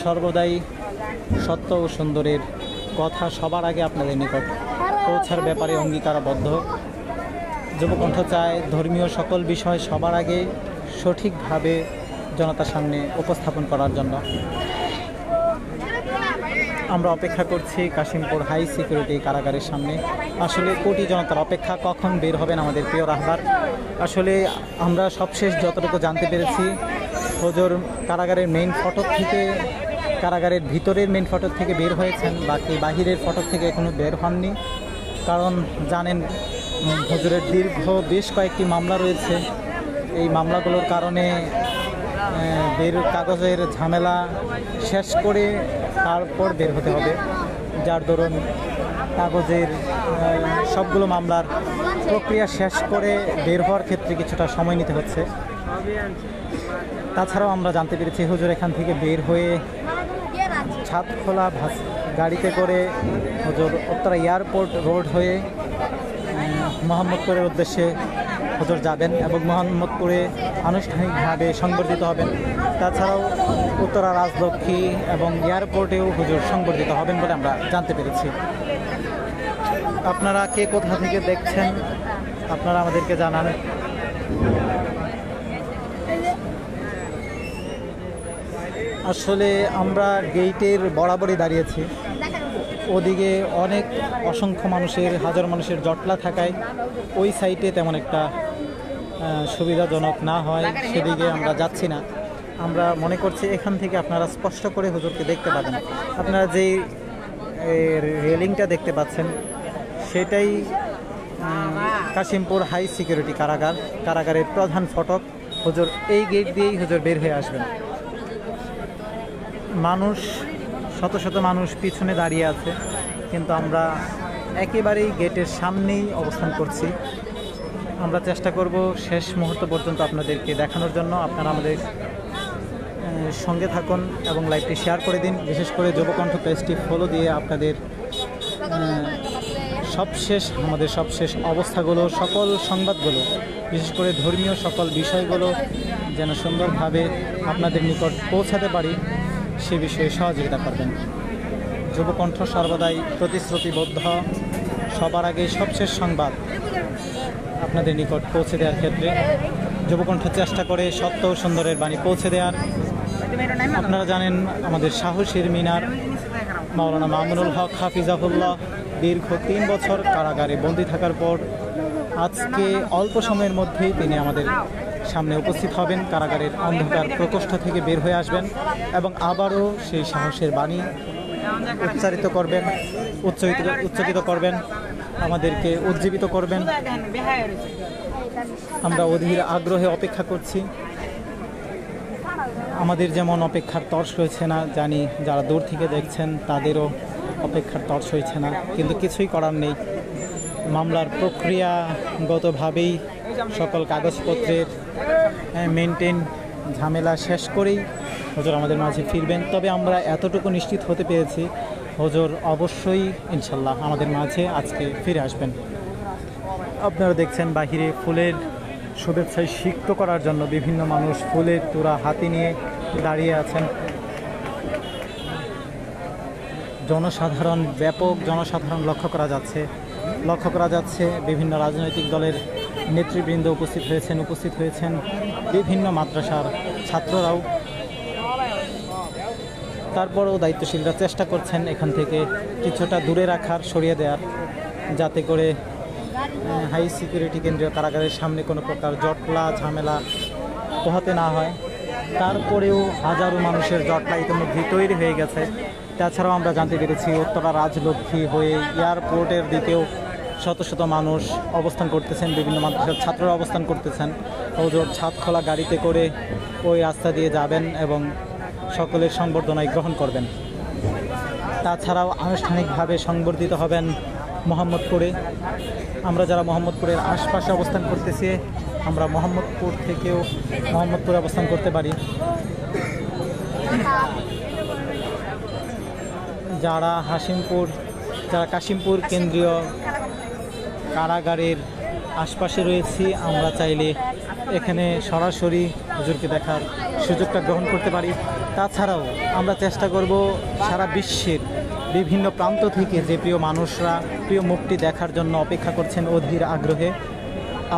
সর্বদাই সত্য ও সুন্দরের কথা সবার আগে আপনাদের নিকট পৌঁছার ব্যাপারে অঙ্গীকারবদ্ধ। যুবকণ্ঠ চায় ধর্মীয় সকল বিষয় সবার আগে সঠিকভাবে জনতার সামনে উপস্থাপন করার জন্য। আমরা অপেক্ষা করছি কাশিমপুর হাই সিকিউরিটি কারাগারের সামনে। আসলে কোটি জনতার অপেক্ষা, কখন বের হবেন আমাদের প্রিয় রাহবার। আসলে আমরা সবশেষ যতটুকু জানতে পেরেছি, হুজুর কারাগারের মেইন ফটক থেকে, কারাগারের ভিতরের মেইন ফটক থেকে বের হয়েছেন, বাকি বাহিরের ফটক থেকে এখনও বের হননি। কারণ জানেন, হুজুরের দীর্ঘ বেশ কয়েকটি মামলা রয়েছে। এই মামলাগুলোর কারণে কাগজের ঝামেলা শেষ করে তারপর বের হতে হবে, যার দরুন কাগজের সবগুলো মামলার প্রক্রিয়া শেষ করে বের হওয়ার ক্ষেত্রে কিছুটা সময় নিতে হচ্ছে। তাছাড়াও আমরা জানতে পেরেছি হুজুর এখান থেকে বের হয়ে ছাদখোলা গাড়িতে করে হুজুর উত্তরা এয়ারপোর্ট রোড হয়ে মোহাম্মদপুরের উদ্দেশ্যে হুজুর যাবেন এবং মোহাম্মদপুরে আনুষ্ঠানিকভাবে সংবর্ধিত হবেন। তাছাড়াও উত্তরা রাজলক্ষ্মী এবং এয়ারপোর্টেও হুজুর সংবর্ধিত হবেন বলে আমরা জানতে পেরেছি। আপনারা কে কোথা থেকে দেখছেন আপনারা আমাদেরকে জানান। আসলে আমরা গেটের বরাবরই দাঁড়িয়েছি, ওদিকে অনেক অসংখ্য মানুষের, হাজার মানুষের জটলা থাকায় ওই সাইটে তেমন একটা সুবিধাজনক না হয়, সেদিকে আমরা যাচ্ছি না। আমরা মনে করছি এখান থেকে আপনারা স্পষ্ট করে হুজুরকে দেখতে পাবেন। আপনারা যেই রেলিংটা দেখতে পাচ্ছেন সেটাই কাশিমপুর হাই সিকিউরিটি কারাগারের প্রধান ফটক। হুজুর এই গেট দিয়েই হুজুর বের হয়ে আসবেন। মানুষ, শত শত মানুষ পিছনে দাঁড়িয়ে আছে, কিন্তু আমরা একেবারেই গেটের সামনেই অবস্থান করছি। আমরা চেষ্টা করব শেষ মুহূর্ত পর্যন্ত আপনাদেরকে দেখানোর জন্য। আপনারা আমাদের সঙ্গে থাকুন এবং লাইভটি শেয়ার করে দিন। বিশেষ করে যুবকণ্ঠ পেজটি ফলো দিয়ে আপনাদের আমাদের সবশেষ অবস্থাগুলো, সকল সংবাদগুলো, বিশেষ করে ধর্মীয় সকল বিষয়গুলো যেন সুন্দরভাবে আপনাদের নিকট পৌঁছাতে পারি সে বিষয়ে সহযোগিতা করবেন। যুবকণ্ঠ সর্বদাই প্রতিশ্রুতিবদ্ধ, সবার আগে সবশেষ সংবাদ আপনাদের নিকট পৌঁছে দেওয়ার ক্ষেত্রে যুবকণ্ঠ চেষ্টা করে সত্য ও সুন্দরের বাণী পৌঁছে দেওয়ার। আপনারা জানেন আমাদের সাহসীর মিনার মাওলানা মামুনুল হক হাফিজাহুল্লাহ দীর্ঘ 3 বছর কারাগারে বন্দী থাকার পর আজকে অল্প সময়ের মধ্যেই তিনি আমাদের সামনে উপস্থিত হবেন, কারাগারের অন্ধকার প্রকোষ্ঠ থেকে বের হয়ে আসবেন এবং আবারও সেই সাহসের বাণী উচ্চারিত করবেন, উচ্চকিত করবেন, আমাদেরকে উজ্জীবিত করবেন। আমরা অধীর আগ্রহে অপেক্ষা করছি। আমাদের যেমন অপেক্ষার তর্স রয়েছে না, জানি যারা দূর থেকে দেখছেন তাদেরও অপেক্ষার তর্স হয়েছে না, কিন্তু কিছুই করার নেই। মামলার প্রক্রিয়াগতভাবেই সকল কাগজপত্রের মেনটেন ঝামেলা শেষ করেই হুজুর আমাদের মাঝে ফিরবেন। তবে আমরা এতটুকু নিশ্চিত হতে পেরেছি, হুজুর অবশ্যই ইনশাল্লাহ আমাদের মাঝে আজকে ফিরে আসবেন। আপনারা দেখছেন বাহিরে ফুলের শুভেচ্ছায় সিক্ত করার জন্য বিভিন্ন মানুষ ফুলের তোড়া হাতে নিয়ে দাঁড়িয়ে আছেন। ব্যাপক জনসাধারণ লক্ষ্য করা যাচ্ছে। বিভিন্ন রাজনৈতিক দলের নেতৃবৃন্দ উপস্থিত হয়েছেন বিভিন্ন মাদ্রাসার ছাত্ররাও। তারপরেও দায়িত্বশীলরা চেষ্টা করছেন এখান থেকে কিছুটা দূরে রাখার, সরিয়ে দেওয়ার, যাতে করে হাই সিকিউরিটি কেন্দ্রীয় কারাগারের সামনে কোনো প্রকার জটলা ঝামেলা পোহাতে না হয়। তারপরেও হাজারো মানুষের জটলা ইতিমধ্যে তৈরি হয়ে গেছে। তাছাড়াও আমরা জানতে পেরেছি উত্তরা রাজলক্ষ্মী হয়ে এয়ারপোর্টের দিকেও শত শত মানুষ অবস্থান করতেছেন, বিভিন্ন মাদ্রাসার ছাত্ররা অবস্থান করতেছেন। হুজুর ছাদখোলা গাড়িতে করে ওই রাস্তা দিয়ে যাবেন এবং সকলের সংবর্ধনায় গ্রহণ করবেন। তাছাড়াও আনুষ্ঠানিকভাবে সংবর্ধিত হবেন মোহাম্মদপুরে। আমরা যারা মোহাম্মদপুরের আশপাশে অবস্থান করতেছি, আমরা মোহাম্মদপুরে অবস্থান করতে পারি। যারা কাশিমপুর কেন্দ্রীয় কারাগারের আশপাশে রয়েছি, আমরা চাইলে এখানে সরাসরি হুজুরকে দেখার সুযোগটা গ্রহণ করতে পারি। তাছাড়াও আমরা চেষ্টা করব সারা বিশ্বের বিভিন্ন প্রান্ত থেকে যে প্রিয় মানুষরা প্রিয় মুখটি দেখার জন্য অপেক্ষা করছেন অধীর আগ্রহে,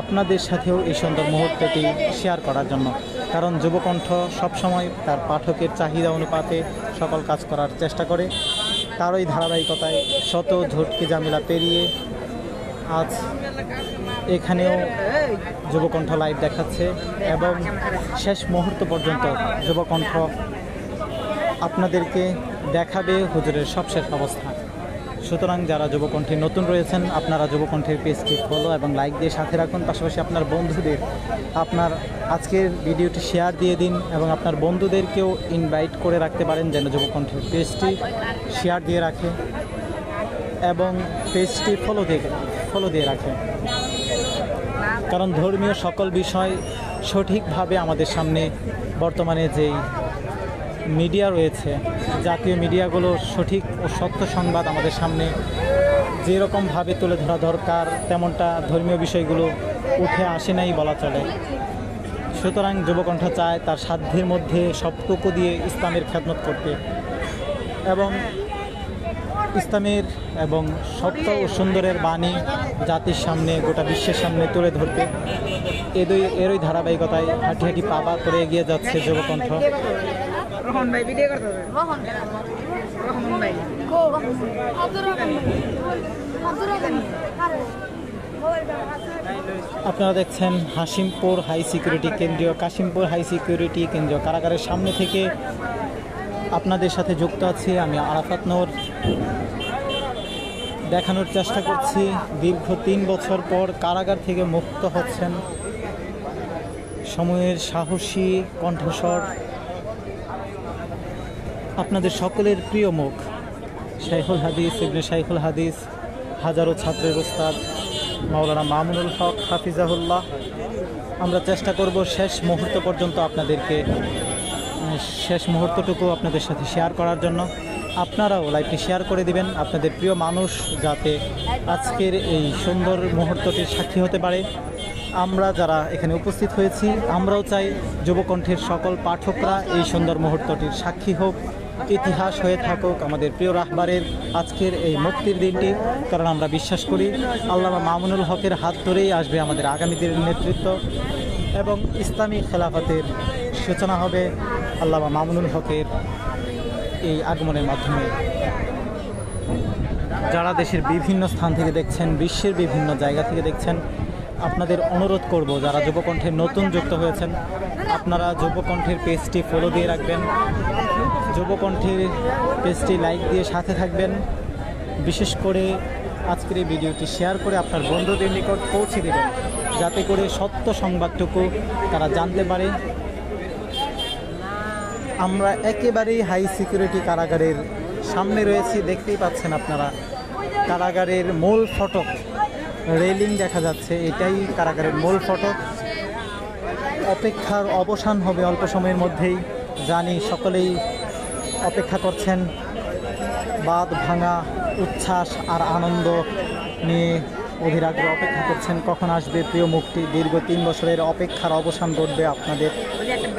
আপনাদের সাথেও এই সুন্দর মুহূর্তটি শেয়ার করার জন্য। কারণ যুবকণ্ঠ সবসময় তার পাঠকের চাহিদা অনুপাতে সকল কাজ করার চেষ্টা করে। তারই ধারাবাহিকতায় শত ঝটকি ঝামেলা পেরিয়ে আজ এখানেও যুবকণ্ঠ লাইভ দেখাচ্ছে এবং শেষ মুহূর্ত পর্যন্ত যুবকণ্ঠ আপনাদেরকে দেখাবে হুজুরের সবশেষ অবস্থা। সুতরাং যারা যুবকণ্ঠে নতুন রয়েছেন, আপনারা যুবকণ্ঠের পেজটি ফলো এবং লাইক দিয়ে সাথে রাখুন। পাশাপাশি আপনার বন্ধুদের আপনার আজকের ভিডিওটি শেয়ার দিয়ে দিন এবং আপনার বন্ধুদেরকেও ইনভাইট করে রাখতে পারেন যেন যুবকণ্ঠের পেজটি শেয়ার দিয়ে রাখে এবং পেজটি ফলো দিয়ে রাখে। কারণ ধর্মীয় সকল বিষয় সঠিকভাবে আমাদের সামনে বর্তমানে যেই মিডিয়া রয়েছে, জাতীয় মিডিয়াগুলো সঠিক ও সত্য সংবাদ আমাদের সামনে যেরকমভাবে তুলে ধরা দরকার তেমনটা ধর্মীয় বিষয়গুলো উঠে আসে নাই বলা চলে। সুতরাং যুবকণ্ঠ চায় তার সাধ্যের মধ্যে সবটুকু দিয়ে ইসলামের খেদমত করতে এবং ইসলামের এবং সত্য ও সুন্দরের বাণী জাতির সামনে, গোটা বিশ্বের সামনে তুলে ধরতে এরই ধারাবাহিকতায় হাঁটি হাঁটি পাবা করে এগিয়ে যাচ্ছে যুবকণ্ঠ। আপনারা দেখছেন কাশিমপুর হাই সিকিউরিটি কেন্দ্রীয় কারাগারের সামনে থেকে আপনাদের সাথে যুক্ত আছি আমি আরাফাত নূর। দেখানোর চেষ্টা করছি দীর্ঘ 3 বছর পর কারাগার থেকে মুক্ত হচ্ছেন সময়ের সাহসী কণ্ঠস্বর, আপনাদের সকলের প্রিয় মুখ শাইখুল হাদিস ইবনে শাইখুল হাদিস, হাজারো ছাত্রের ওস্তাদ মাওলানা মামুনুল হক হাফিজাহুল্লাহ। আমরা চেষ্টা করব শেষ মুহূর্ত পর্যন্ত আপনাদেরকে শেষ মুহূর্তটুকু আপনাদের সাথে শেয়ার করার জন্য। আপনারাও লাইভটি শেয়ার করে দিবেন আপনাদের প্রিয় মানুষ যাতে আজকের এই সুন্দর মুহূর্তটির সাক্ষী হতে পারে। আমরা যারা এখানে উপস্থিত হয়েছি আমরাও চাই যুবকণ্ঠের সকল পাঠকরা এই সুন্দর মুহূর্তটির সাক্ষী হোক, ইতিহাস হয়ে থাকুক আমাদের প্রিয় রাহবারের আজকের এই মুক্তির দিনটি। কারণ আমরা বিশ্বাস করি আল্লামা মামুনুল হকের হাত ধরেই আসবে আমাদের আগামী দিনের নেতৃত্ব এবং ইসলামী খেলাফতের সূচনা হবে আল্লামা মামুনুল হকের এই আগমনের মাধ্যমে। যারা দেশের বিভিন্ন স্থান থেকে দেখছেন, বিশ্বের বিভিন্ন জায়গা থেকে দেখছেন, আপনাদের অনুরোধ করব যারা যুবকণ্ঠের নতুন যুক্ত হয়েছেন আপনারা যুবকণ্ঠের পেজটি ফলো দিয়ে রাখবেন, যুবকণ্ঠের পেজটি লাইক দিয়ে সাথে থাকবেন। বিশেষ করে আজকের এই ভিডিওটি শেয়ার করে আপনার বন্ধুদের নিকট পৌঁছে দেবেন যাতে করে সত্য সংবাদটুকু তারা জানতে পারে। আমরা একেবারেই হাই সিকিউরিটি কারাগারের সামনে রয়েছি, দেখতেই পাচ্ছেন আপনারা কারাগারের মূল ফটক, রেলিং দেখা যাচ্ছে, এটাই কারাগারের মূল ফটক। অপেক্ষার অবসান হবে অল্প সময়ের মধ্যেই, জানি সকলেই অপেক্ষা করছেন, বাঁধ ভাঙা উচ্ছ্বাস আর আনন্দ নিয়ে অধীর আগ্রহে অপেক্ষা করছেন কখন আসবে প্রিয় মুক্তি। দীর্ঘ 3 বছরের অপেক্ষার অবসান ঘটবে আপনাদের।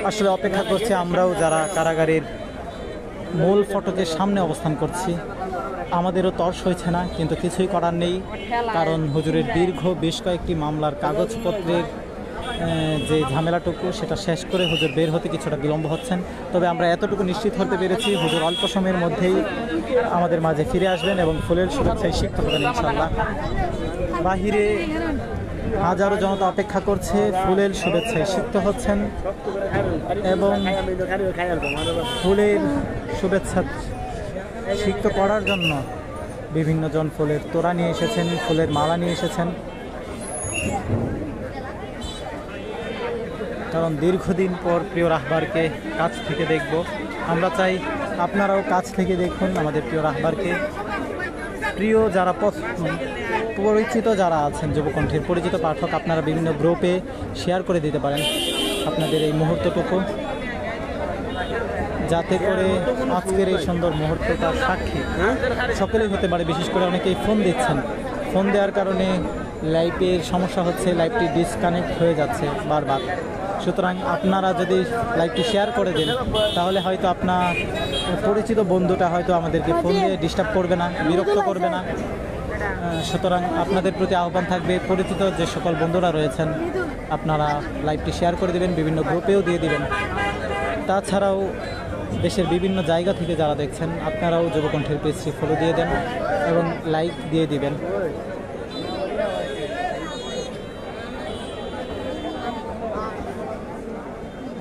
আসলে অপেক্ষা করছে আমরাও যারা কারাগারের মূল ফটকের সামনে অবস্থান করছি, আমাদেরও তর্স হয়েছে না, কিন্তু কিছুই করার নেই। কারণ হুজুরের দীর্ঘ বেশ কয়েকটি মামলার কাগজপত্রের যে ঝামেলাটুকু সেটা শেষ করে হুজুর বের হতে কিছুটা বিলম্ব হচ্ছেন। তবে আমরা এতটুকু নিশ্চিত হতে পেরেছি হুজুর অল্প সময়ের মধ্যেই আমাদের মাঝে ফিরে আসবেন এবং ফুলের শুভেচ্ছায় সিক্ত হবেন ইনশাআল্লাহ। বাহিরে হাজারো জনতা অপেক্ষা করছে, ফুলের শুভেচ্ছায় সিক্ত হচ্ছেন এবং ফুলের শুভেচ্ছা সিক্ত করার জন্য বিভিন্ন জন ফুলের তোড়া নিয়ে এসেছেন, ফুলের মালা নিয়ে এসেছেন। কারণ দীর্ঘদিন পর প্রিয় রাহবারকে কাছ থেকে দেখব, আমরা চাই আপনারাও কাছ থেকে দেখুন আমাদের প্রিয় রাহবারকে। প্রিয় যারা পরিচিত যারা আছেন যুবকণ্ঠের পরিচিত পাঠক, আপনারা বিভিন্ন গ্রুপে শেয়ার করে দিতে পারেন আপনাদের এই মুহূর্তটুকু, যাতে করে আজকের এই সুন্দর মুহূর্তটার সাক্ষী সকলেই হতে পারে। বিশেষ করে অনেকেই ফোন দিচ্ছেন, ফোন দেওয়ার কারণে লাইভের সমস্যা হচ্ছে, লাইভটি ডিসকানেক্ট হয়ে যাচ্ছে বারবার। সুতরাং আপনারা যদি লাইভটি শেয়ার করে দেন তাহলে হয়তো আপনার পরিচিত বন্ধুটা হয়তো আমাদেরকে ফোন দিয়ে ডিস্টার্ব করবে না, বিরক্ত করবে না। সুতরাং আপনাদের প্রতি আহ্বান থাকবে, পরিচিত যে সকল বন্ধুরা রয়েছেন আপনারা লাইভটি শেয়ার করে দেবেন, বিভিন্ন গ্রুপেও দিয়ে দিবেন। তাছাড়াও দেশের বিভিন্ন জায়গা থেকে যারা দেখছেন আপনারাও যুবকণ্ঠের পেজটি ফলো দিয়ে দেন এবং লাইক দিয়ে দিবেন।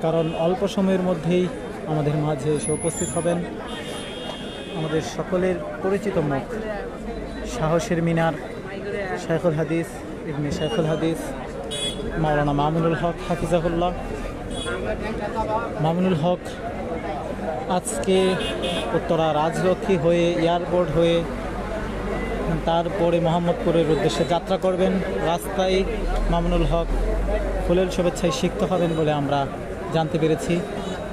কারণ অল্প সময়ের মধ্যেই আমাদের মাঝে এসে উপস্থিত হবেন আমাদের সকলের পরিচিত মুখ, সাহসের মিনার শাইখুল হাদিস ইবনে শাইখুল হাদিস মাওলানা মামুনুল হক হাফিজাহুল্লাহ। মামুনুল হক আজকে উত্তরা রাজলক্ষ্মী হয়ে এয়ারপোর্ট হয়ে তারপরে মোহাম্মদপুরের উদ্দেশ্যে যাত্রা করবেন। রাস্তায় মামুনুল হক ফুলের শুভেচ্ছায় সিক্ত হবেন বলে আমরা জানতে পেরেছি।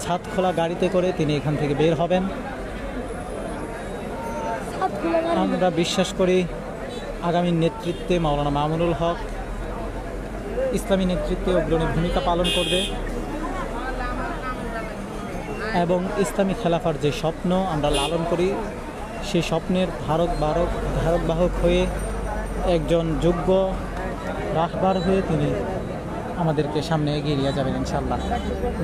ছাদ খোলা গাড়িতে করে তিনি এখান থেকে বের হবেন। আমরা বিশ্বাস করি আগামী নেতৃত্বে মাওলানা মামুনুল হক ইসলামী নেতৃত্বে অগ্রণী ভূমিকা পালন করবে এবং ইসলামী খেলাফার যে স্বপ্ন আমরা লালন করি সেই স্বপ্নের ধারকবাহক হয়ে একজন যোগ্য রাহবার হয়ে তিনি আমাদেরকে সামনে এগিয়ে নিয়ে যাবেন ইনশাআল্লাহ।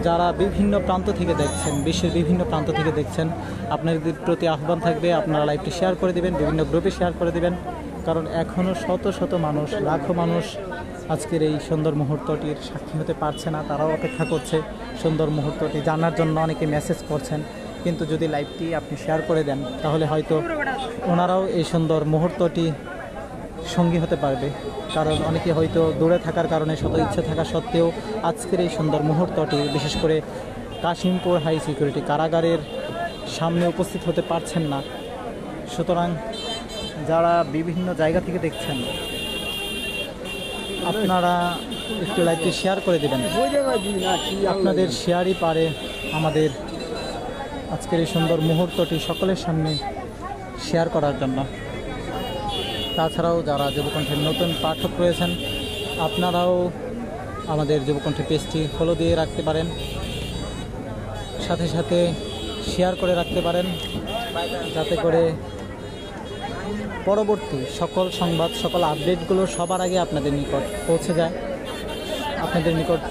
যারা বিভিন্ন প্রান্ত থেকে দেখছেন, বিশ্বের বিভিন্ন প্রান্ত থেকে দেখছেন, আপনাদের প্রতি আহ্বান থাকবে আপনারা লাইভটি শেয়ার করে দেবেন, বিভিন্ন গ্রুপে শেয়ার করে দেবেন। কারণ এখনও শত শত মানুষ, লাখো মানুষ আজকের এই সুন্দর মুহূর্তটির সাক্ষী হতে পারছে না, তারাও অপেক্ষা করছে সুন্দর মুহূর্তটি জানার জন্য। অনেকে মেসেজ করছেন, কিন্তু যদি লাইভটি আপনি শেয়ার করে দেন তাহলে হয়তো ওনারাও এই সুন্দর মুহূর্তটি সঙ্গী হতে পারবে। কারণ অনেকে হয়তো দূরে থাকার কারণে শত ইচ্ছে থাকা সত্ত্বেও আজকের এই সুন্দর মুহূর্তটি বিশেষ করে কাশিমপুর হাই সিকিউরিটি কারাগারের সামনে উপস্থিত হতে পারছেন না। সুতরাং যারা বিভিন্ন জায়গা থেকে দেখছেন আপনারা একটু লাইভটি শেয়ার করে দেবেন। আপনাদের শেয়ারই পারে আমাদের আজকের এই সুন্দর মুহূর্তটি সকলের সামনে শেয়ার করার জন্য। তাছাড়াও যারা যুবকণ্ঠের নতুন পাঠক রয়েছেন, আপনারাও আমাদের যুবকণ্ঠের পেজটি ফলো দিয়ে রাখতে পারেন, সাথে সাথে শেয়ার করে রাখতে পারেন, যাতে করে পরবর্তী সকল সংবাদ, সকল আপডেটগুলো সবার আগে আপনাদের নিকট পৌঁছে যায়, আপনাদের নিকট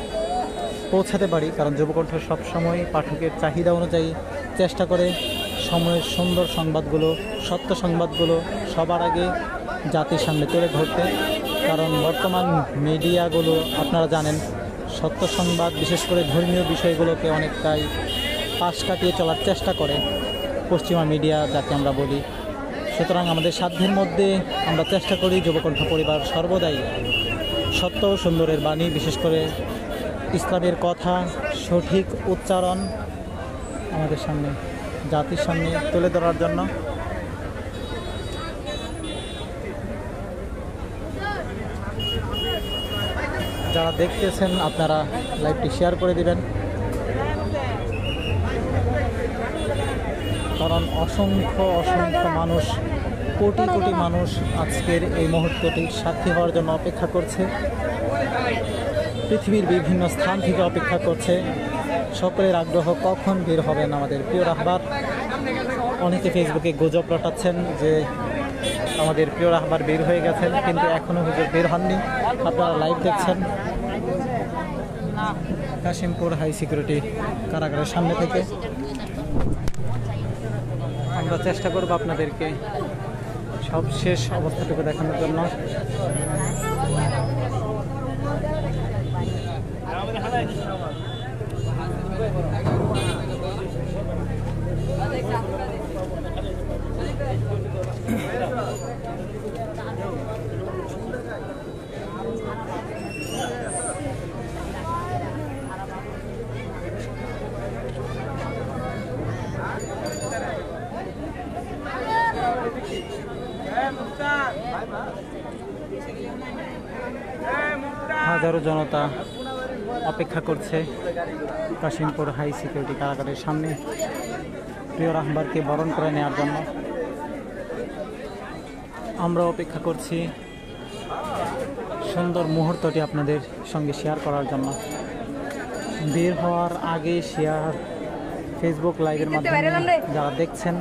পৌঁছাতে পারি। কারণ যুবকণ্ঠ সবসময় পাঠকের চাহিদা অনুযায়ী চেষ্টা করে সময়ের সুন্দর সংবাদগুলো, সত্য সংবাদগুলো সবার আগে জাতির সামনে তুলে ধরতে। কারণ বর্তমান মিডিয়াগুলো আপনারা জানেন সত্য সংবাদ, বিশেষ করে ধর্মীয় বিষয়গুলোকে অনেকটাই পাশ কাটিয়ে চলার চেষ্টা করে পশ্চিমা মিডিয়া, যাকে আমরা বলি। সুতরাং আমাদের সাধ্যের মধ্যে আমরা চেষ্টা করি যুবকণ্ঠ পরিবার সর্বদাই সত্য ও সুন্দরের বাণী, বিশেষ করে ইসলামের কথা সঠিক উচ্চারণ আমাদের সামনে, জাতির সামনে তুলে ধরার জন্য। যারা দেখতেছেন আপনারা লাইভটি শেয়ার করে দিবেন, কারণ অসংখ্য অসংখ্য মানুষ, কোটি কোটি মানুষ আজকের এই মুহূর্তটি সাক্ষী হওয়ার জন্য অপেক্ষা করছে। পৃথিবীর বিভিন্ন স্থান থেকে অপেক্ষা করছে। সকলের আগ্রহ কখন বের হবেন আমাদের প্রিয় রাহবার। অনেকে ফেসবুকে গুজব রটাচ্ছেন যে আমাদের প্রিয় রাহবার বের হয়ে গেছেন, কিন্তু এখনও হুজুর বের হননি। আপনারা লাইভ দেখছেন কাশিমপুর হাই সিকিউরিটি কারাগারের সামনে থেকে। আমরা চেষ্টা করব আপনাদেরকে সবশেষ অবস্থাটুকু দেখানোর জন্য। হাজারো জনতা অপেক্ষা করছে কাশিমপুর হাই সিকিউরিটি কারাগারের সামনে প্রিয় রাহবারকে বরণ করে নেওয়ার জন্য। আমরা অপেক্ষা করছি সুন্দর মুহূর্তটি আপনাদের সঙ্গে শেয়ার করার জন্য। বের হওয়ার আগে শেয়ার, ফেসবুক লাইভের মাধ্যমে যারা দেখছেন,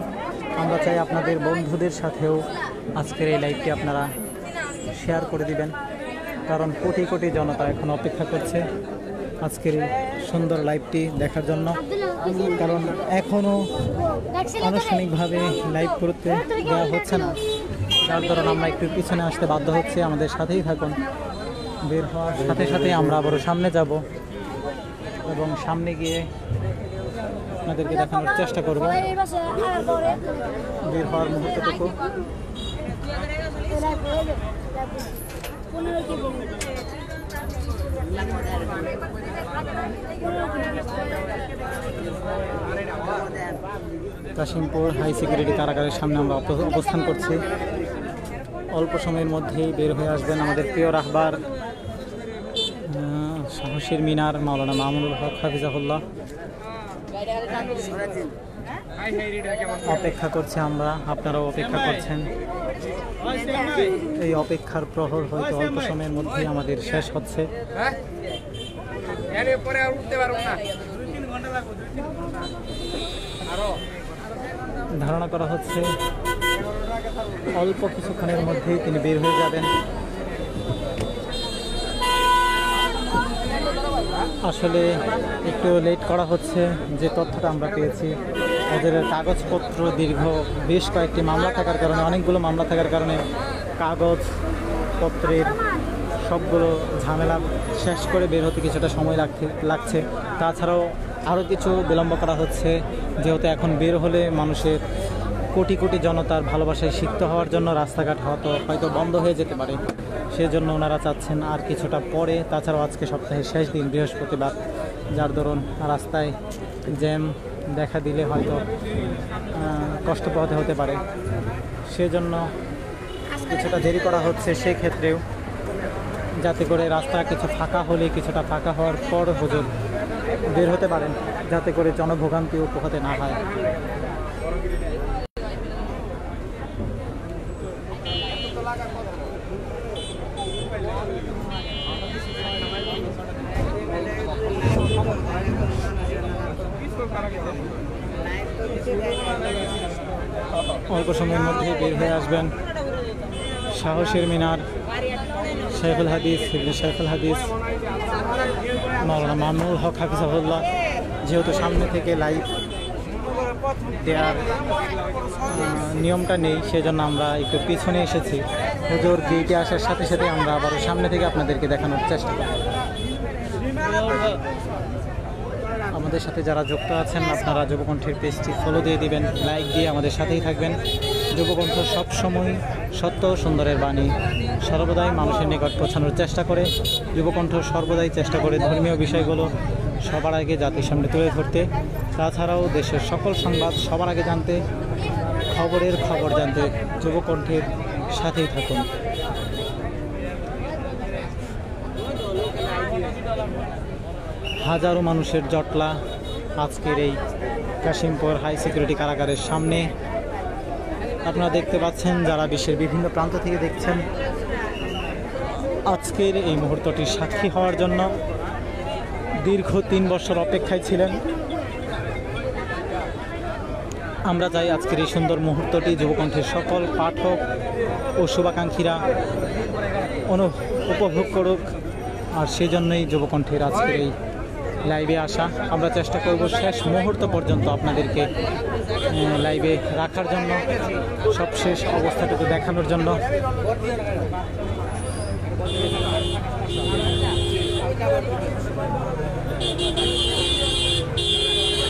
আমরা চাই আপনাদের বন্ধুদের সাথেও আজকের এই লাইভটি আপনারা শেয়ার করে দিবেন। কারণ কোটি কোটি জনতা এখন অপেক্ষা করছে আজকের এই সুন্দর লাইভটি দেখার জন্য। কারণ এখনও আনুষ্ঠানিকভাবে লাইভ করতে দেওয়া হচ্ছে না, যার কারণে আমরা একটু পিছনে আসতে বাধ্য হচ্ছে। আমাদের সাথেই থাকুন। বের হওয়ার সাথে সাথে আমরা আবারও সামনে যাব এবং সামনে গিয়ে আপনাদেরকে দেখানোর চেষ্টা করব বের হওয়ার মুহূর্তটুকু। কাশিমপুর হাই সিকিউরিটি কারাগারের সামনে আমরা অবস্থান করছি। অল্প সময়ের মধ্যেই বের হয়ে আসবেন আমাদের প্রিয় রাহবার সাহসীর মিনার মাওলানা মামুনুল হক হাফিজাহুল্লাহ। অপেক্ষা করছি আমরা, আপনারাও অপেক্ষা করছেন। এই অপেক্ষার প্রহর হয়তো অল্প সময়ের মধ্যেই আমাদের শেষ হচ্ছে। ধারণা করা হচ্ছে অল্প কিছুক্ষণের মধ্যেই তিনি বের হয়ে যাবেন। আসলে একটু লেট করা হচ্ছে, যে তথ্যটা আমরা পেয়েছি ওদের কাগজপত্র দীর্ঘ বেশ কয়েকটি মামলা থাকার কারণে, অনেকগুলো মামলা থাকার কারণে কাগজপত্রের সবগুলো ঝামেলা শেষ করে বের হতে কিছুটা সময় লাগছে। তাছাড়াও আরও কিছু বিলম্ব করা হচ্ছে, যেহেতু এখন বের হলে মানুষের কোটি কোটি জনতার ভালোবাসায় সিক্ত হওয়ার জন্য রাস্তাঘাট হয়তো বন্ধ হয়ে যেতে পারে। সেজন্য ওনারা চাচ্ছেন আর কিছুটা পরে। তাছাড়াও আজকে সপ্তাহের শেষ দিন, বৃহস্পতিবার, যার দরুন রাস্তায় জ্যাম দেখা দিলে হয়তো কষ্ট পোহাতে হতে পারে। সেজন্য কিছুটা দেরি করা হচ্ছে। সেক্ষেত্রেও যাতে করে রাস্তা কিছু ফাঁকা হলে কিছুটা ফাঁকা হওয়ার পর হুজুর বের হতে পারেন, যাতে করে জনভোগান্তিও পোহাতে না হয়। অল্প সময়ের মধ্যে বের হয়ে আসবেন সাহসের মিনার, শাইখুল হাদিস ইবনে শাইখুল হাদিস মাওলানা মামুনুল হক হাফিজাহুল্লাহ। যেহেতু সামনে থেকে লাইভ দেওয়ার নিয়মটা নেই, সেজন্য আমরা একটু পিছনে এসেছি। হুজুর গেটে আসার সাথে সাথে আমরা আবার সামনে থেকে আপনাদেরকে দেখানোর চেষ্টা করব। আমাদের সাথে যারা যুক্ত আছেন, আপনারা যুবকণ্ঠের পেজটি ফলো দিয়ে দিবেন, লাইক দিয়ে আমাদের সাথেই থাকবেন। যুবকণ্ঠ সবসময় সত্য সুন্দরের বাণী সর্বদাই মানুষের নিকট পৌঁছানোর চেষ্টা করে। যুবকণ্ঠ সর্বদাই চেষ্টা করে ধর্মীয় বিষয়গুলো সবার আগে জাতির সামনে তুলে ধরতে, তাছাড়াও দেশের সকল সংবাদ সবার আগে জানতে, খবরের খবর জানতে যুবকণ্ঠের সাথেই থাকুন। হাজারো মানুষের জটলা আজকের এই কাশিমপুর হাই সিকিউরিটি কারাগারের সামনে। আপনারা দেখতে পাচ্ছেন, যারা বিশ্বের বিভিন্ন প্রান্ত থেকে দেখছেন, আজকের এই মুহূর্তটির সাক্ষী হওয়ার জন্য দীর্ঘ 3 বছর অপেক্ষায় ছিলেন। আমরা চাই আজকের এই সুন্দর মুহূর্তটি যুবকণ্ঠের সকল পাঠক ও শুভাকাঙ্ক্ষীরা উপভোগ করুক। আর সেই জন্যই যুবকণ্ঠের আজকের এই লাইভে আসা। আমরা চেষ্টা করব শেষ মুহূর্ত পর্যন্ত আপনাদেরকে লাইভে রাখার জন্য, সবশেষ অবস্থাটুকু দেখানোর জন্য।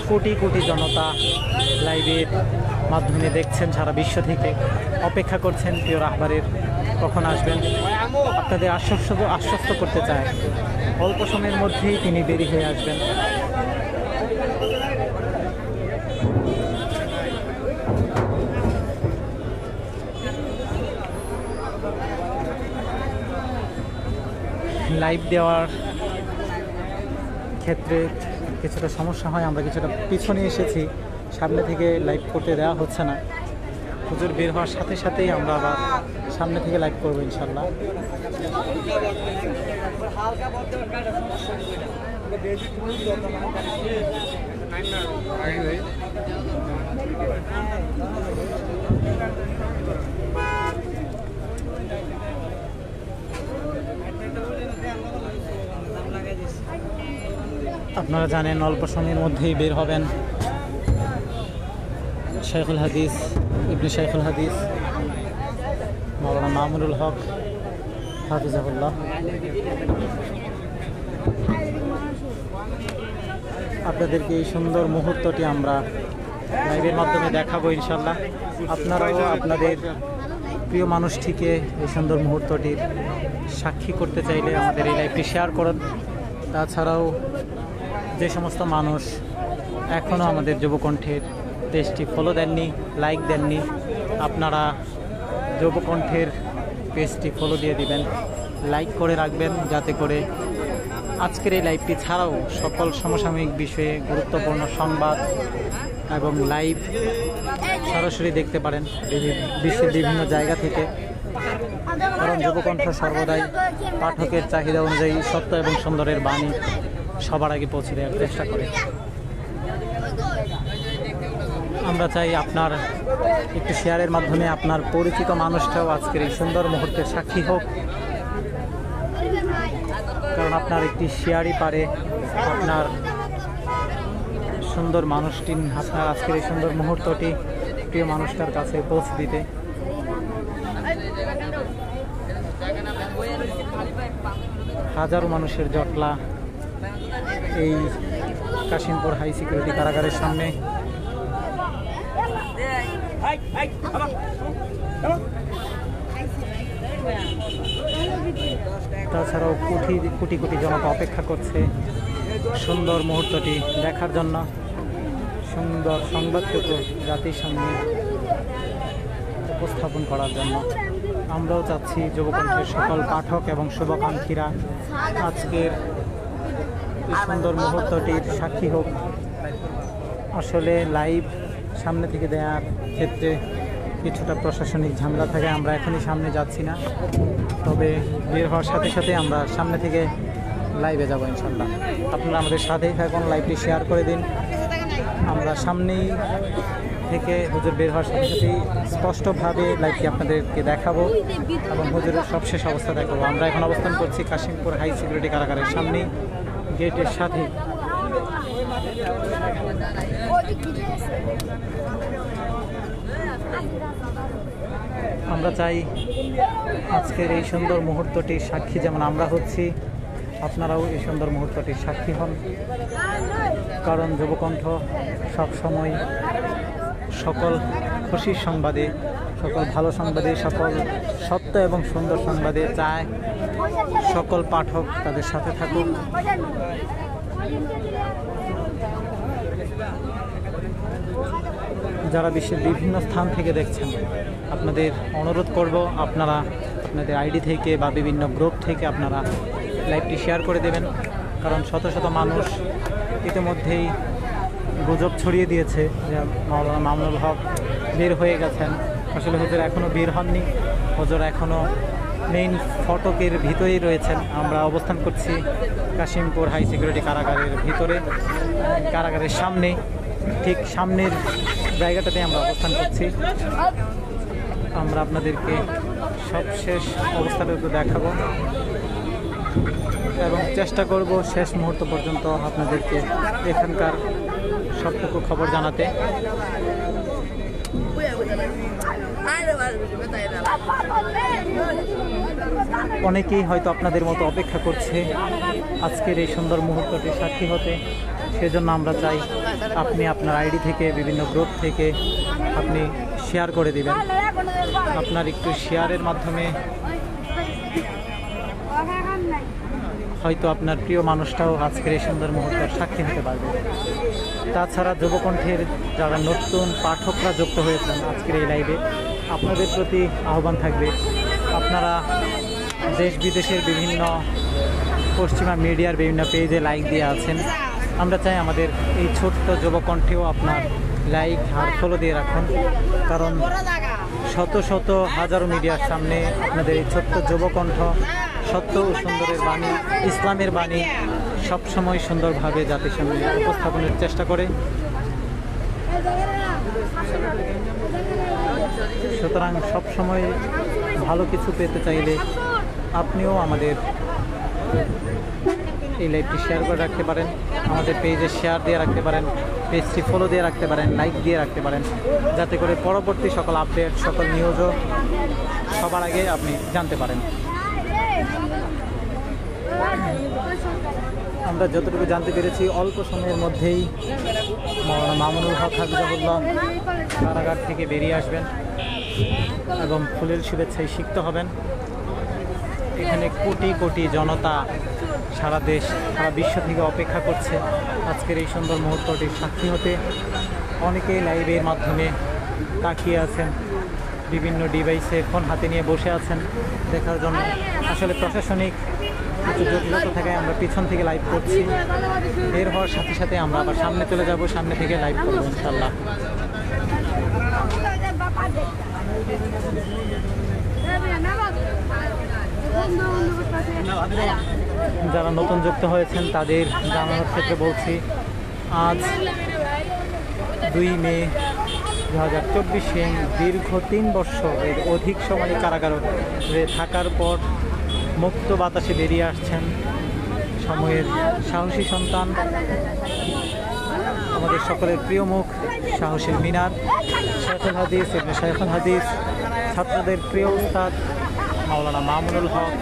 কোটি কোটি জনতা লাইভের মাধ্যমে দেখছেন, সারা বিশ্ব থেকে অপেক্ষা করছেন প্রিয় রাহবারের কখন আসবেন। আপনাদের আশ্বস্ত করতে চায় অল্প সময়ের মধ্যেই তিনি দেরি হয়ে আসবেন। লাইভ দেওয়ার ক্ষেত্রে কিছুটা সমস্যা হয়, আমরা কিছুটা পিছনে এসেছি, সামনে থেকে লাইভ করতে দেওয়া হচ্ছে না। হুজুর বের হওয়ার সাথে সাথেই আমরা আবার সামনে থেকে লাইভ করবো ইনশাল্লাহ। আপনারা জানেন অল্প সময়ের মধ্যেই বের হবেন শাইখুল হাদিস ইবনে শাইখুল হাদিস মাওলানা মামুনুল হক হাফিজাহুল্লাহ। আপনাদেরকে এই সুন্দর মুহূর্তটি আমরা লাইভের মাধ্যমে দেখাবো ইনশাল্লাহ। আপনারাও আপনাদের প্রিয় মানুষটিকে এই সুন্দর মুহূর্তটির সাক্ষী করতে চাইলে আমাদের এই লাইভটি শেয়ার করুন। তাছাড়াও যে সমস্ত মানুষ এখনও আমাদের যুবকণ্ঠের পেজটি ফলো দেননি, লাইক দেননি, আপনারা যুবকণ্ঠের পেজটি ফলো দিয়ে দিবেন, লাইক করে রাখবেন, যাতে করে আজকের এই লাইভটি ছাড়াও সকল সমসাময়িক বিষয়ে গুরুত্বপূর্ণ সংবাদ এবং লাইভ সরাসরি দেখতে পারেন বিশ্বের বিভিন্ন জায়গা থেকে। কারণ যুবকণ্ঠ সর্বদাই পাঠকের চাহিদা অনুযায়ী সত্য এবং সুন্দরের বাণী সবার আগে পৌঁছে দেওয়ার চেষ্টা করে। আমরা চাই আপনার একটু শেয়ারের মাধ্যমে আপনার পরিচিত মানুষটাও আজকের এই সুন্দর মুহূর্তের সাক্ষী হোক। কারণ আপনার একটি শেয়ারই পারে আপনার সুন্দর মানুষটি, আপনার আজকের এই সুন্দর মুহূর্তটি প্রিয় মানুষটার কাছে পৌঁছে দিতে। হাজারো মানুষের জটলা এই কাশিমপুর হাই সিকিউরিটি কারাগারের সামনে। তাছাড়াও কোটি কোটি জনতা অপেক্ষা করছে সুন্দর মুহূর্তটি দেখার জন্য, সুন্দর সংবাদটুকু জাতির সামনে উপস্থাপন করার জন্য। আমরাও চাচ্ছি যুবকণ্ঠের সকল পাঠক এবং শুভাকাঙ্ক্ষীরা আজকের এই সুন্দর মুহূর্তটির সাক্ষী হোক। আসলে লাইভ সামনে থেকে দেওয়ার ক্ষেত্রে কিছুটা প্রশাসনিক ঝামেলা থাকে, আমরা এখনই সামনে যাচ্ছি না, তবে বের হওয়ার সাথে সাথে আমরা সামনে থেকে লাইভে যাব ইনশাল্লাহ। আপনারা আমাদের সাথেই থাকুন, লাইভটি শেয়ার করে দিন। আমরা সামনেই থেকে হুজুর বের হওয়ার সাথে সাথেই স্পষ্টভাবে লাইভটি আপনাদেরকে দেখাবো এবং হুজুরের সবশেষ অবস্থা দেখাবো। আমরা এখন অবস্থান করছি কাশিমপুর হাই সিকিউরিটি কারাগারের সামনেই, গেটের সাথে। আমরা চাই আজকের এই সুন্দর মুহূর্তটির সাক্ষী যেমন আমরা হচ্ছি, আপনারাও এই সুন্দর মুহূর্তটির সাক্ষী হন। কারণ যুবকণ্ঠ সবসময় সকল খুশির সংবাদে, সকল ভালো সংবাদে, সকল সত্য এবং সুন্দর সংবাদে চায় সকল পাঠক তাদের সাথে থাকুক। যারা বিশ্বের বিভিন্ন স্থান থেকে দেখছেন, আপনাদের অনুরোধ করব আপনারা আপনাদের আইডি থেকে বা বিভিন্ন গ্রুপ থেকে আপনারা লাইভটি শেয়ার করে দেবেন। কারণ শত শত মানুষ ইতিমধ্যেই গুজব ছড়িয়ে দিয়েছে যে মাওলানা মামুনুল হক বের হয়ে গেছেন। আসলে হুজুর এখনও বের হননি, হুজুর এখনও মেইন ফটকের ভিতরেই রয়েছেন। আমরা অবস্থান করছি কাশিমপুর হাই সিকিউরিটি কারাগারের ভিতরে, কারাগারের সামনে, ঠিক সামনের জায়গাটাতে আমরা অবস্থান করছি। আমরা আপনাদেরকে সবশেষ অবস্থাটা একটু দেখাবো এবং চেষ্টা করব শেষ মুহূর্ত পর্যন্ত আপনাদেরকে এখানকার সবটুকু খবর জানাতে। অনেকেই হয়তো আপনাদের মতো অপেক্ষা করছে আজকের এই সুন্দর মুহূর্তটির সাক্ষী হতে। সেজন্য আমরা চাই আপনি আপনার আইডি থেকে, বিভিন্ন গ্রুপ থেকে আপনি শেয়ার করে দিবেন। আপনার একটু শেয়ারের মাধ্যমে হয়তো আপনার প্রিয় মানুষটাও আজকের এই সুন্দর মুহূর্তের সাক্ষী হতে পারবে। তাছাড়া যুবকণ্ঠের যারা নতুন পাঠকরা যুক্ত হয়েছেন আজকের এই লাইভে, আপনাদের প্রতি আহ্বান থাকবে, আপনারা দেশ বিদেশের বিভিন্ন পশ্চিমা মিডিয়ার বিভিন্ন পেজে লাইক দিয়ে আছেন। আমরা চাই আমাদের এই ছোট্ট যুবকণ্ঠেও আপনার লাইক আর ফলো দিয়ে রাখুন। কারণ শত শত হাজারো মিডিয়ার সামনে আপনাদের এই ছোট্ট যুবকণ্ঠ সত্য ও সুন্দরের বাণী, ইসলামের বাণী সবসময় সুন্দরভাবে জাতির সামনে উপস্থাপনের চেষ্টা করে। সুতরাং সবসময় ভালো কিছু পেতে চাইলে আপনিও আমাদের এই লাইভটি শেয়ার করে রাখতে পারেন, আমাদের পেজে শেয়ার দিয়ে রাখতে পারেন, পেজটি ফলো দিয়ে রাখতে পারেন, লাইক দিয়ে রাখতে পারেন, যাতে করে পরবর্তী সকল আপডেট, সকল নিউজও সবার আগে আপনি জানতে পারেন। আমরা যতটুকু জানতে পেরেছি অল্প সময়ের মধ্যেই মাওলানা মামুনুল হক হাফিজাহুল্লাহ কারাগার থেকে বেরিয়ে আসবেন এবং ফুলের শুভেচ্ছায় সিক্ত হবেন। এখানে কোটি কোটি জনতা সারা দেশ, সারা বিশ্ব থেকে অপেক্ষা করছে আজকের এই সুন্দর মুহূর্তটির সাক্ষী হতে। অনেকেই লাইভের মাধ্যমে তাকিয়ে আছেন, বিভিন্ন ডিভাইসে ফোন হাতে নিয়ে বসে আছেন দেখার জন্য। আসলে প্রশাসনিক কিছু জটিলতা থাকায় আমরা পিছন থেকে লাইভ করছি। বের হওয়ার সাথে সাথে আমরা আবার সামনে চলে যাব, সামনে থেকে লাইভ করবো ইনশাল্লাহ। যারা নতুন যুক্ত হয়েছেন তাদের জানানোর ক্ষেত্রে বলছি, আজ 2 মে 2024 দীর্ঘ 3 বছরের অধিক সময় কারাগারে থাকার পর মুক্ত বাতাসে বেরিয়ে আসছেন সময়ের সাহসী সন্তান, আমাদের সকলের প্রিয় মুখ, সাহসের মিনার, শাইখুল হাদিস ইবনে শাইখুল হাদিস, ছাত্রদের প্রিয় উস্তাদ মাওলানা মামুনুল হক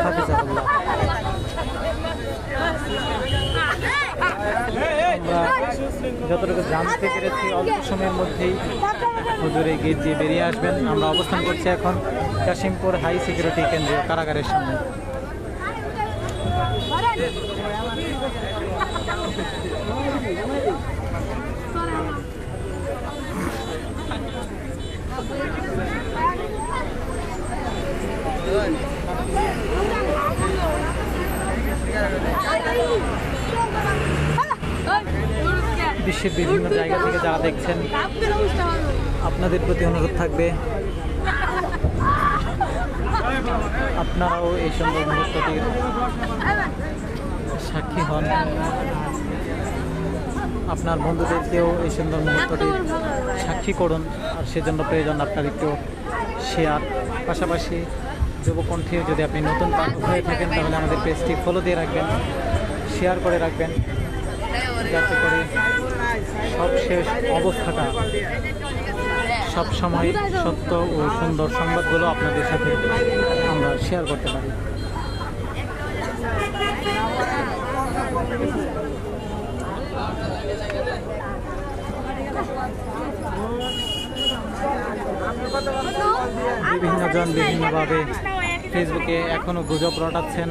হাফিজাহুল্লাহ। আমরা যতটুকু জানতে পেরেছি অল্প সময়ের মধ্যেই হুজুর এই গেট দিয়ে বেরিয়ে আসবেন। আমরা অবস্থান করছি এখন কাশিমপুর হাই সিকিউরিটি কেন্দ্রীয় কারাগারের সামনে। বিশ্বের বিভিন্ন জায়গা থেকে যারা দেখছেন, আপনাদের প্রতি অনুরোধ থাকবে আপনারাও এই সুন্দর মুহূর্তটির সাক্ষী হন, আপনার বন্ধুদেরকেও এই সুন্দর মুহূর্তটির সাক্ষী করুন। আর সেজন্য প্রয়োজন আপনার একটু শেয়ার। পাশাপাশি যুবকণ্ঠে যদি আপনি নতুন পাঠক হয়ে থাকেন তাহলে আমাদের পেজটি ফলো দিয়ে রাখবেন, শেয়ার করে রাখবেন, যাতে করে সবশেষ অবস্থাটা সবসময় সত্য ও সুন্দর সংবাদগুলো আপনাদের সাথে আমরা শেয়ার করতে পারি। বিভিন্নজন বিভিন্নভাবে ফেসবুকে এখনও গুজব রটাচ্ছেন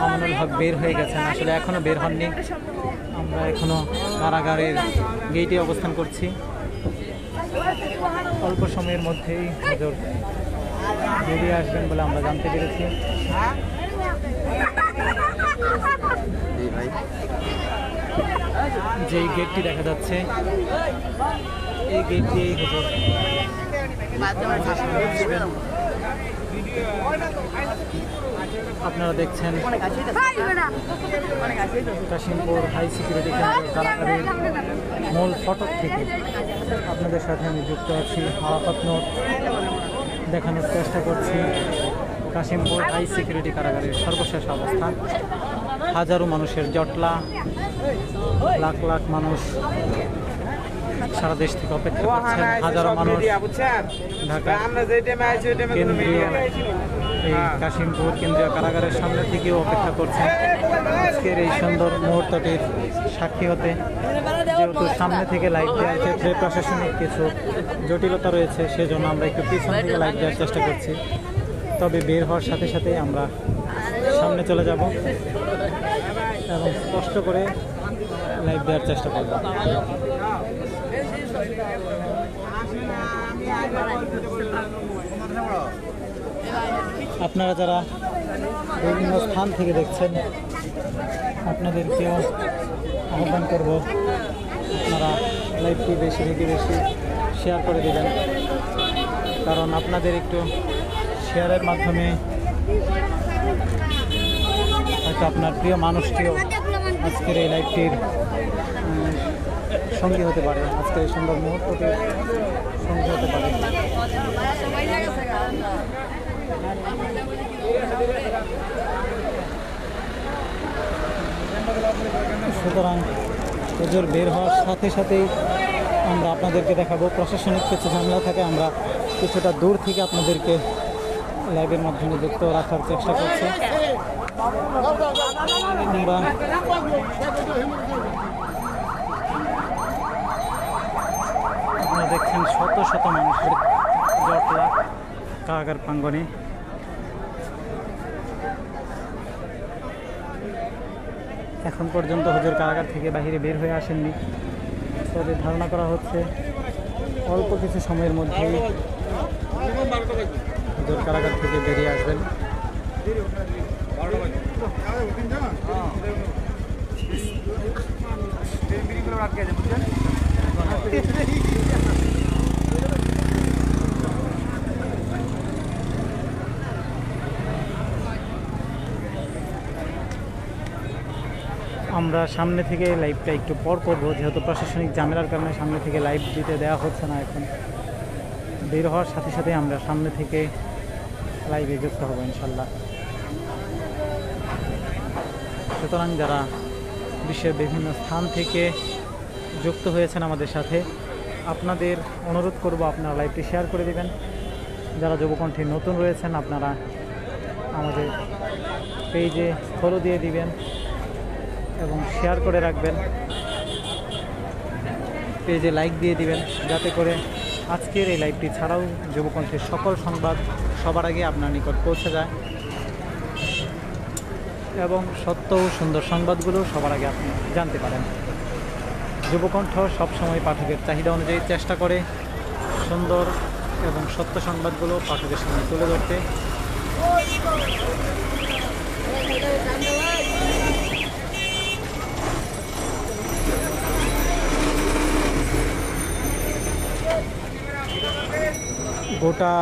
আমানুল হক বের হয়ে গেছেন। আসলে এখনও বের হননি, আমরা এখনও কারাগারের গেটে অবস্থান করছি। অল্প সময়ের মধ্যেই হুজুর বেরিয়ে আসবেন বলে আমরা জানতে পেরেছি। যেই গেটটি দেখা যাচ্ছে এই গেট দিয়েই হুজুর আসবেন। আপনারা দেখছেন কাশিমপুর হাই সিকিউরিটি ক্যাম্পের কারাগারের মূল ফটক থেকে আপনাদের সাথে আমি যুক্ত আছি। আরাফাত নোট দেখানোর চেষ্টা করছি কাশিমপুর হাই সিকিউরিটি কারাগারের সর্বশেষ অবস্থান। হাজারো মানুষের জটলা, লাখ লাখ মানুষ সারা দেশ থেকে অপেক্ষা করছেন। হাজারো মানুষ ঢাকা কেন্দ্রীয় এই কাশিমপুর কেন্দ্রীয় কারাগারের সামনে থেকেও অপেক্ষা করছেন আজকের এই সুন্দর মুহূর্তটির সাক্ষী হতে। যেহেতু সামনে থেকে লাইভ দেওয়ার ক্ষেত্রে প্রশাসনিক কিছু জটিলতা রয়েছে, সেজন্য আমরা একটু পিছন থেকে লাইভ দেওয়ার চেষ্টা করছি। তবে বের হওয়ার সাথে সাথে আমরা সামনে চলে যাব এবং স্পষ্ট করে লাইভ দেওয়ার চেষ্টা করব। আপনারা যারা বিভিন্ন স্থান থেকে দেখছেন আপনাদেরকেও আহ্বান করব আপনারা লাইভটি বেশি থেকে বেশি শেয়ার করে দেবেন, কারণ আপনাদের একটু শেয়ারের মাধ্যমে হয়তো আপনার প্রিয় মানুষটিও আজকের এই লাইভটির সঙ্গী হতে পারে, আজকের এই সুন্দর মুহূর্তটির সঙ্গী হতে পারে। সুতরাং হুজুর বের হওয়ার সাথে সাথেই আমরা আপনাদেরকে দেখাবো। প্রশাসনিক কিছু ঝামেলা থাকে, আমরা কিছুটা দূর থেকে আপনাদেরকে লাইভের মাধ্যমে যুক্ত রাখার চেষ্টা করছি। আমরা আপনারা দেখছেন শত শত মানুষের জটলা কারাগার প্রাঙ্গণে। এখন পর্যন্ত হুজুর কারাগার থেকে বাহিরে বের হয়ে আসেননি, তবে ধারণা করা হচ্ছে অল্প কিছু সময়ের মধ্যেই হুজুর কারাগার থেকে বেরিয়ে আসবেন। আমরা সামনে থেকে লাইভটা একটু পর করবো, যেহেতু প্রশাসনিক ঝামেলার কারণে সামনে থেকে লাইভ দিতে দেওয়া হচ্ছে না। এখন বের হওয়ার সাথে সাথে আমরা সামনে থেকে লাইভে যুক্ত হব ইনশাল্লাহ। সুতরাং যারা বিশ্বের বিভিন্ন স্থান থেকে যুক্ত হয়েছেন আমাদের সাথে, আপনাদের অনুরোধ করব আপনারা লাইভটি শেয়ার করে দেবেন। যারা যুবকণ্ঠে নতুন রয়েছেন আপনারা আমাদের পেজে ফলো দিয়ে দিবেন এবং শেয়ার করে রাখবেন, পেজে লাইক দিয়ে দিবেন, যাতে করে আজকের এই লাইভটি ছাড়াও যুবকণ্ঠের সকল সংবাদ সবার আগে আপনার নিকট পৌঁছে যায় এবং সত্য ও সুন্দর সংবাদগুলো সবার আগে আপনি জানতে পারেন। যুবকণ্ঠ সবসময় পাঠকের চাহিদা অনুযায়ী চেষ্টা করে সুন্দর এবং সত্য সংবাদগুলো পাঠকের সামনে তুলে ধরতে। গোটা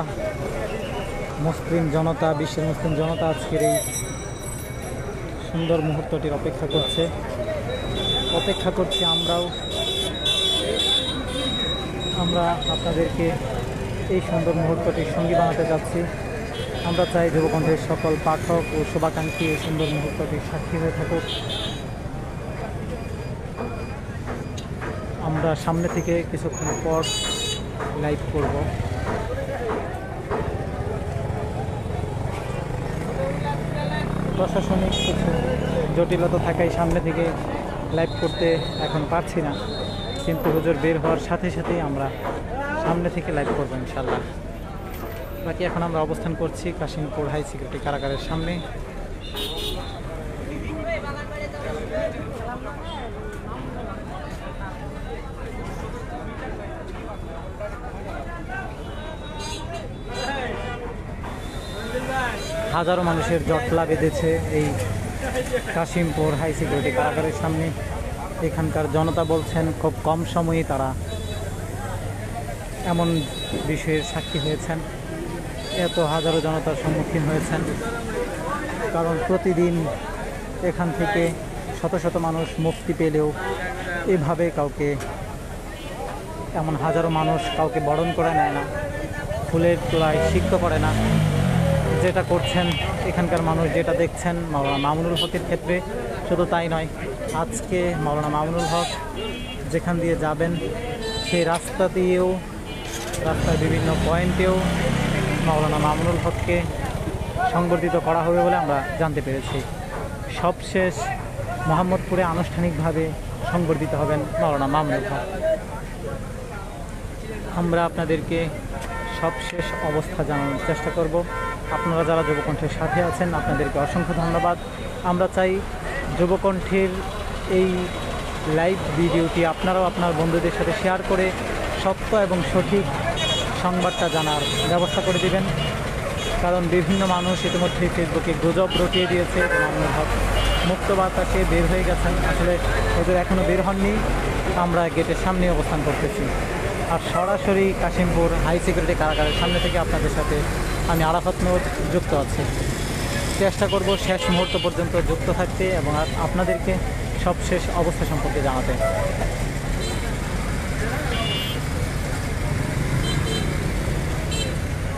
মুসলিম জনতা, বিশ্বের মুসলিম জনতা আজকের এই সুন্দর মুহূর্তটির অপেক্ষা করছি আমরাও। আমরা আপনাদেরকে এই সুন্দর মুহূর্তটির সঙ্গী বানাতে যাচ্ছি। আমরা চাই যুবকণ্ঠের সকল পাঠক ও শুভাকাঙ্ক্ষী এই সুন্দর মুহূর্তটির সাক্ষী হয়ে থাকুক। আমরা সামনে থেকে কিছুক্ষণ পর লাইভ করব। প্রশাসনিক কিছু জটিলতা থাকায় সামনে থেকে লাইভ করতে এখন পারছি না, কিন্তু হুজুর বের হওয়ার সাথে সাথেই আমরা সামনে থেকে লাইভ করবো ইনশাল্লাহ। বাকি এখন আমরা অবস্থান করছি কাশিমপুর হাই সিকিউরিটি কারাগারের সামনে। হাজারো মানুষের জটলা বেঁধেছে এই কাশিমপুর হাই সিকিউরিটি কারাগারের সামনে। এখানকার জনতা বলছেন খুব কম সময়ে তারা এমন বিষয়ের সাক্ষী হয়েছেন, এত হাজারো জনতার সম্মুখীন হয়েছেন। কারণ প্রতিদিন এখান থেকে শত শত মানুষ মুক্তি পেলেও এভাবে কাউকে, এমন হাজারো মানুষ কাউকে বরণ করে নেয় না, ফুলের তোলায় সিক্ত করে না। যেটা করছেন এখানকার মানুষ, যেটা দেখছেন মাওলানা মামুনুল হকের ক্ষেত্রে, শুধু তাই নয়, আজকে মাওলানা মামুনুল হক যেখান দিয়ে যাবেন সেই রাস্তা দিয়েও, রাস্তার বিভিন্ন পয়েন্টেও মাওলানা মামুনুল হককে সংবর্ধিত করা হবে বলে আমরা জানতে পেরেছি। সবশেষ মোহাম্মদপুরে আনুষ্ঠানিকভাবে সংবর্ধিত হবেন মাওলানা মামুনুল হক। আমরা আপনাদেরকে সবশেষ অবস্থা জানানোর চেষ্টা করব। আপনারা যারা যুবকণ্ঠের সাথে আছেন আপনাদেরকে অসংখ্য ধন্যবাদ। আমরা চাই যুবকণ্ঠের এই লাইভ ভিডিওটি আপনারাও আপনার বন্ধুদের সাথে শেয়ার করে সত্য এবং সঠিক সংবাদটা জানার ব্যবস্থা করে দিবেন। কারণ বিভিন্ন মানুষ ইতিমধ্যে ফেসবুকে গুজব রটিয়ে দিয়েছে মামুনুল হক মুক্ত বাতাসে বের হয়ে গেছেন। আসলে ওদের এখনও বের হননি, আমরা গেটের সামনে অবস্থান করতেছি। আর সরাসরি কাশিমপুর হাই সিকিউরিটি কারাগারের সামনে থেকে আপনাদের সাথে আমি আরাফাত নূর যুক্ত আছি। চেষ্টা করব শেষ মুহূর্ত পর্যন্ত যুক্ত থাকতে এবং আপনাদেরকে সবশেষ অবস্থা সম্পর্কে জানাতে।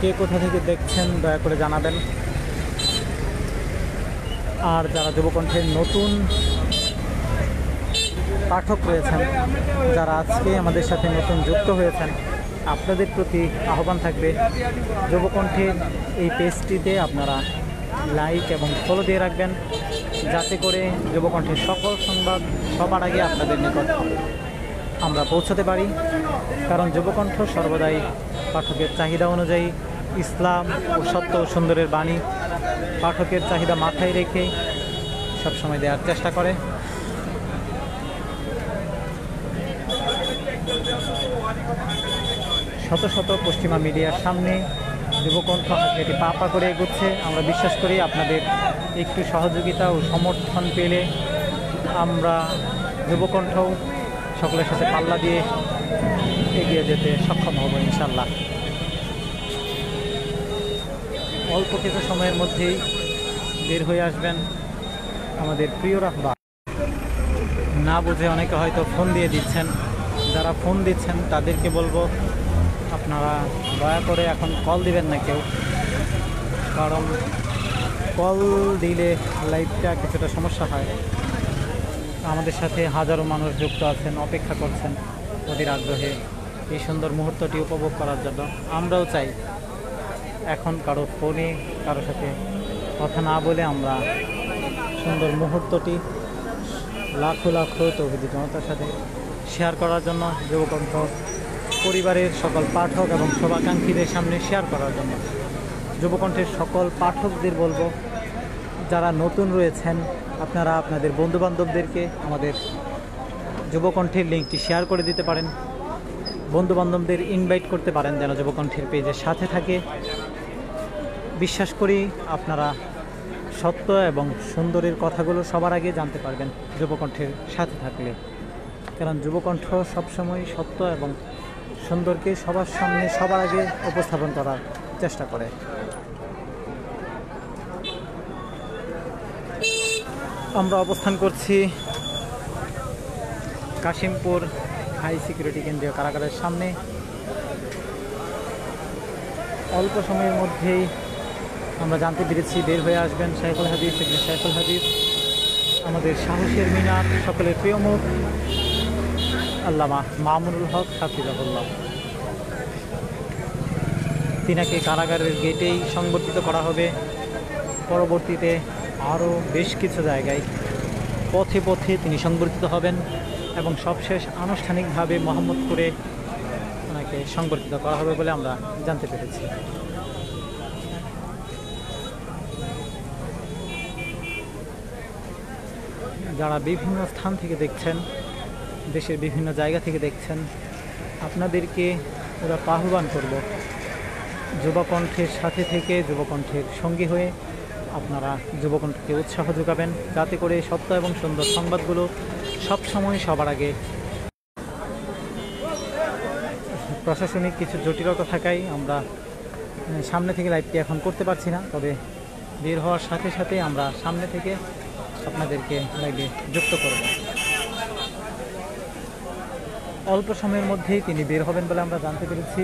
কে কোথা থেকে দেখছেন দয়া করে জানাবেন। আর যারা যুবকণ্ঠের নতুন পাঠক রয়েছেন, যারা আজকে আমাদের সাথে নতুন যুক্ত হয়েছেন, আপনাদের প্রতি আহ্বান থাকবে যুবকণ্ঠের এই পেজটিতে আপনারা লাইক এবং ফলো দিয়ে রাখবেন, যাতে করে যুবকণ্ঠের সকল সংবাদ সবার আগে আপনাদের নিকট আমরা পৌঁছাতে পারি। কারণ যুবকণ্ঠ সর্বদাই পাঠকের চাহিদা অনুযায়ী ইসলাম ও সত্য ও সুন্দরের বাণী পাঠকের চাহিদা মাথায় রেখে সবসময় দেওয়ার চেষ্টা করে। শত শত পশ্চিমা মিডিয়ার সামনে যুবকণ্ঠ হাতে পা পা করে এগোচ্ছে। আমরা বিশ্বাস করি আপনাদের একটু সহযোগিতা ও সমর্থন পেলে আমরা যুবকণ্ঠও সকলের সাথে পাল্লা দিয়ে এগিয়ে যেতে সক্ষম হব ইনশাল্লাহ। অল্প কিছু সময়ের মধ্যেই বের হয়ে আসবেন আমাদের প্রিয় রাহবার। না বুঝে অনেকে হয়তো ফোন দিয়ে দিচ্ছেন, যারা ফোন দিচ্ছেন তাদেরকে বলবো আপনারা দয়া করে এখন কল দিবেন না কেউ, কারণ কল দিলে লাইভটা কিছুটা সমস্যা হয়। আমাদের সাথে হাজারো মানুষ যুক্ত আছেন, অপেক্ষা করছেন ওদের আগ্রহে এই সুন্দর মুহূর্তটি উপভোগ করার জন্য। আমরাও চাই এখন কারো ফোনে কারো সাথে কথা না বলে আমরা সুন্দর মুহূর্তটি লাখো লাখো তৌহিদি জনতার সাথে শেয়ার করার জন্য, যুবকণ্ঠ পরিবারের সকল পাঠক এবং শুভাকাঙ্ক্ষীদের সামনে শেয়ার করার জন্য। যুবকণ্ঠের সকল পাঠকদের বলবো, যারা নতুন রয়েছেন আপনারা আপনাদের বন্ধুবান্ধবদেরকে আমাদের যুবকণ্ঠের লিঙ্কটি শেয়ার করে দিতে পারেন, বন্ধুবান্ধবদের ইনভাইট করতে পারেন যেন যুবকণ্ঠের পেজের সাথে থাকে। বিশ্বাস করি আপনারা সত্য এবং সুন্দরের কথাগুলো সবার আগে জানতে পারবেন যুবকণ্ঠের সাথে থাকলে। কারণ যুবকণ্ঠ সবসময় সত্য এবং সুন্দরকে সবার সামনে সবার আগে উপস্থাপন করার চেষ্টা করে। আমরা অবস্থান করছি কাশিমপুর হাই সিকিউরিটি কেন্দ্রীয় কারাগারের সামনে। অল্প সময়ের মধ্যেই আমরা জানতে পেরেছি বের হয়ে আসবেন সাইফুল হাদিস, সাইফুল হাদিস, আমাদের সাহসের মিনার, সকলের প্রিয় মুখ আল্লামা মামুনুল হক হাফিজাহুল্লাহ। তিনাকে কারাগারের গেটেই সংবর্ধিত করা হবে। পরবর্তীতে আরও বেশ কিছু জায়গায় পথে পথে তিনি সংবর্ধিত হবেন এবং সবশেষ আনুষ্ঠানিকভাবে মোহাম্মদপুরে ওনাকে সংবর্ধিত করা হবে বলে আমরা জানতে পেরেছি। যারা বিভিন্ন স্থান থেকে দেখছেন, দেশের বিভিন্ন জায়গা থেকে দেখছেন, আপনাদেরকে ওরা আহ্বান করব যুবকণ্ঠের সাথে থেকে যুবকণ্ঠের সঙ্গী হয়ে আপনারা যুবকণ্ঠকে উৎসাহ যোগাবেন, যাতে করে সত্য এবং সুন্দর সংবাদগুলো সবসময় সবার আগে। প্রশাসনিক কিছু জটিলতা থাকায় আমরা সামনে থেকে লাইভটি এখন করতে পারছি না, তবে বের হওয়ার সাথে সাথে আমরা সামনে থেকে আপনাদেরকে লাইভে যুক্ত করব। অল্প সময়ের মধ্যেই তিনি বের হবেন বলে আমরা জানতে পেরেছি।